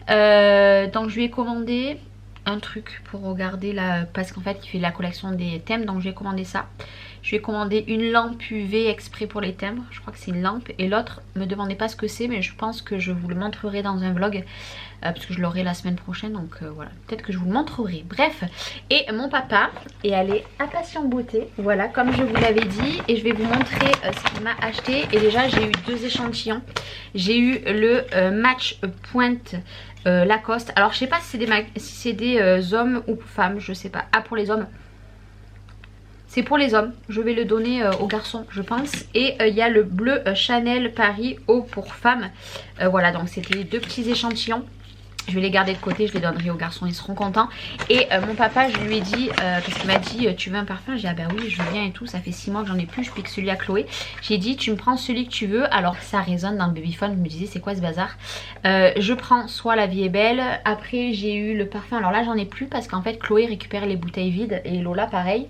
Donc je lui ai commandé un truc pour regarder là, parce qu'en fait il fait la collection des thèmes, donc je lui ai commandé ça. Je lui ai commandé une lampe UV exprès pour les thèmes, je crois que c'est une lampe. Et l'autre, me demandez pas ce que c'est, mais je pense que je vous le montrerai dans un vlog, parce que je l'aurai la semaine prochaine, donc voilà, peut-être que je vous le montrerai. Bref, et mon papa est allé à Passion Beauté, voilà, comme je vous l'avais dit. Et je vais vous montrer ce qu'il m'a acheté. Et déjà j'ai eu 2 échantillons. J'ai eu le Match Point Lacoste. Alors je sais pas si c'est des hommes ou femmes, je sais pas. Ah, pour les hommes. C'est pour les hommes, je vais le donner aux garçons je pense. Et il y a le bleu Chanel Paris haut pour femmes. Voilà, donc c'était les 2 petits échantillons. Je vais les garder de côté, je les donnerai aux garçons, ils seront contents. Et mon papa, je lui ai dit, parce qu'il m'a dit tu veux un parfum? J'ai dit ah bah oui je veux bien et tout, ça fait 6 mois que j'en ai plus, je pique celui à Chloé. J'ai dit tu me prends celui que tu veux. Alors ça résonne dans le babyphone, je me disais c'est quoi ce bazar. Je prends soit La Vie est Belle. Après j'ai eu le parfum, alors là j'en ai plus parce qu'en fait Chloé récupère les bouteilles vides et Lola pareil.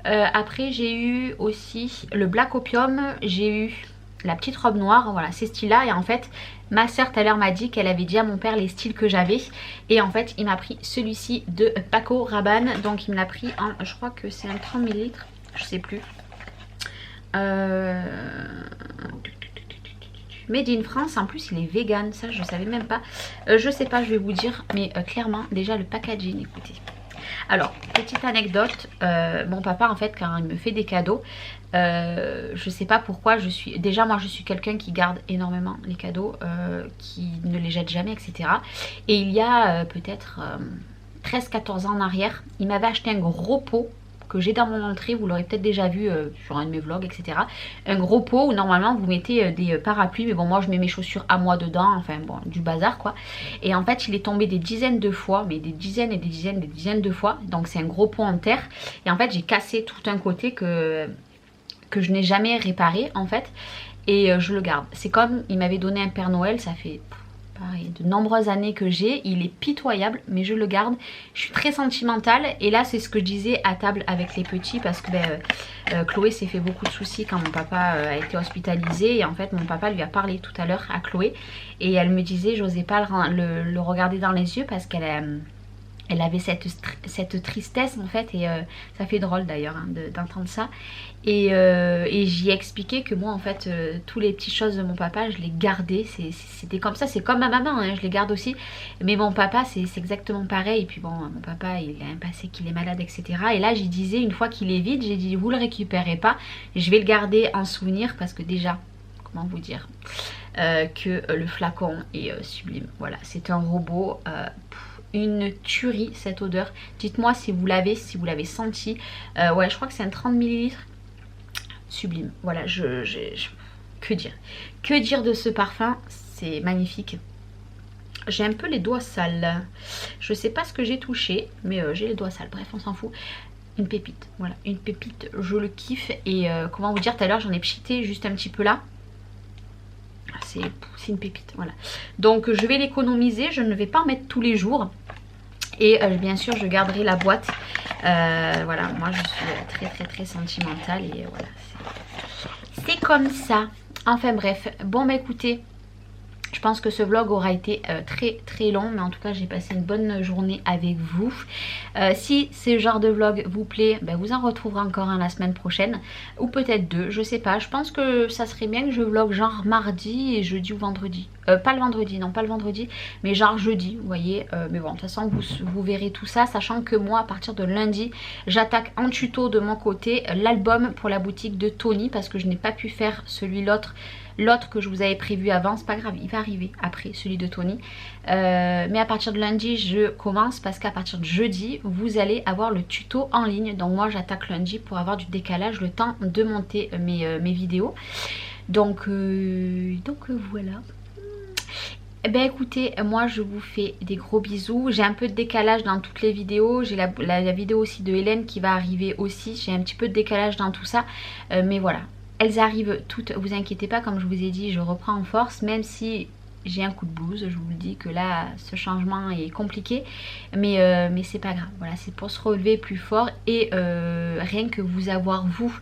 Après j'ai eu aussi le Black Opium, j'ai eu la petite robe noire, voilà ces styles là. Et en fait ma soeur tout à l'heure m'a dit qu'elle avait dit à mon père les styles que j'avais. Et en fait il m'a pris celui-ci de Paco Rabanne. Donc il me l'a pris en, je crois que c'est un 30 ml, je sais plus. Made in France, en plus il est vegan, ça je savais même pas. Je sais pas, je vais vous dire, mais clairement déjà le packaging, écoutez. Alors, petite anecdote, mon papa en fait quand il me fait des cadeaux, je sais pas pourquoi, déjà moi je suis quelqu'un qui garde énormément les cadeaux, qui ne les jette jamais, etc. Et il y a peut-être 13-14 ans en arrière, il m'avait acheté un gros pot que j'ai dans mon entrée, vous l'aurez peut-être déjà vu sur un de mes vlogs, etc. Un gros pot où normalement vous mettez des parapluies, mais bon moi je mets mes chaussures à moi dedans, enfin bon du bazar quoi. Et en fait il est tombé des dizaines de fois, mais des dizaines et des dizaines de fois, donc c'est un gros pot en terre. Et en fait j'ai cassé tout un côté que je n'ai jamais réparé en fait, et je le garde. C'est comme il m'avait donné un Père Noël, ça fait pareil, de nombreuses années que j'ai, il est pitoyable mais je le garde. Je suis très sentimentale et là c'est ce que je disais à table avec les petits, parce que Chloé s'est fait beaucoup de soucis quand mon papa a été hospitalisé. Et en fait mon papa lui a parlé tout à l'heure à Chloé et elle me disait j'osais pas le regarder dans les yeux parce qu'elle elle avait cette tristesse en fait, et ça fait drôle d'ailleurs hein, d'entendre ça. Et j'y ai expliqué que moi en fait toutes les petites choses de mon papa je les gardais, c'était comme ça, c'est comme ma maman hein, je les garde aussi. Mais mon papa c'est exactement pareil. Et puis bon, mon papa il a un passé qu'il est malade, etc. Et là j'y disais une fois qu'il est vide, j'ai dit vous le récupérez pas, je vais le garder en souvenir, parce que déjà comment vous dire que le flacon est sublime. Voilà, c'est un robot, une tuerie cette odeur. Dites-moi si vous l'avez senti. Ouais, je crois que c'est un 30 ml. Sublime. Voilà, que dire de ce parfum, c'est magnifique. J'ai un peu les doigts sales. Je sais pas ce que j'ai touché, mais j'ai les doigts sales. Bref, on s'en fout. Une pépite. Voilà, une pépite. Je le kiffe. Et comment vous dire, tout à l'heure j'en ai pchité juste un petit peu là. C'est une pépite, voilà. Donc je vais l'économiser, je ne vais pas en mettre tous les jours. Et bien sûr je garderai la boîte. Voilà, moi je suis très sentimentale et voilà, c'est comme ça. Enfin bref, bon bah écoutez, je pense que ce vlog aura été très long, mais en tout cas j'ai passé une bonne journée avec vous. Si ce genre de vlog vous plaît, ben vous en retrouverez encore un la semaine prochaine, ou peut-être 2, je sais pas. Je pense que ça serait bien que je vlog genre mardi et jeudi ou vendredi. pas le vendredi, non pas le vendredi, mais genre jeudi, vous voyez. Mais bon, de toute façon vous verrez tout ça, sachant que moi à partir de lundi j'attaque en tuto de mon côté l'album pour la boutique de Tony, parce que je n'ai pas pu faire l'autre que je vous avais prévu avant. C'est pas grave, il va arriver après celui de Tony, mais à partir de lundi je commence, parce qu'à partir de jeudi vous allez avoir le tuto en ligne. Donc moi j'attaque lundi pour avoir du décalage, le temps de monter mes vidéos. Donc voilà. Ben écoutez, moi je vous fais des gros bisous. J'ai un peu de décalage dans toutes les vidéos. J'ai la vidéo aussi de Hélène qui va arriver aussi. J'ai un petit peu de décalage dans tout ça, mais voilà, elles arrivent toutes, vous inquiétez pas. Comme je vous ai dit, je reprends en force, même si j'ai un coup de blues, je vous le dis que là ce changement est compliqué, mais c'est pas grave. Voilà, c'est pour se relever plus fort, et rien que vous avoir vous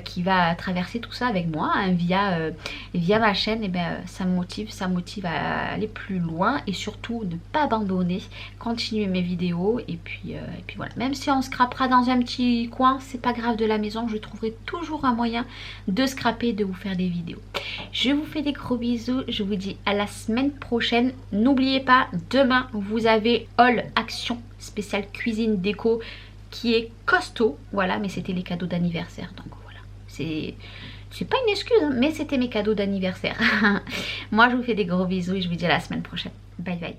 qui va traverser tout ça avec moi hein, via ma chaîne, et ben ça me motive à aller plus loin, et surtout ne pas abandonner, continuer mes vidéos, et puis voilà. Même si on scrapera dans un petit coin, c'est pas grave, de la maison je trouverai toujours un moyen de scraper, de vous faire des vidéos. Je vous fais des gros bisous, je vous dis à la semaine prochaine. N'oubliez pas, demain vous avez Haul Action spécial cuisine déco qui est costaud, voilà, mais c'était les cadeaux d'anniversaire, donc voilà, c'est pas une excuse hein, mais c'était mes cadeaux d'anniversaire. Moi je vous fais des gros bisous et je vous dis à la semaine prochaine. Bye bye.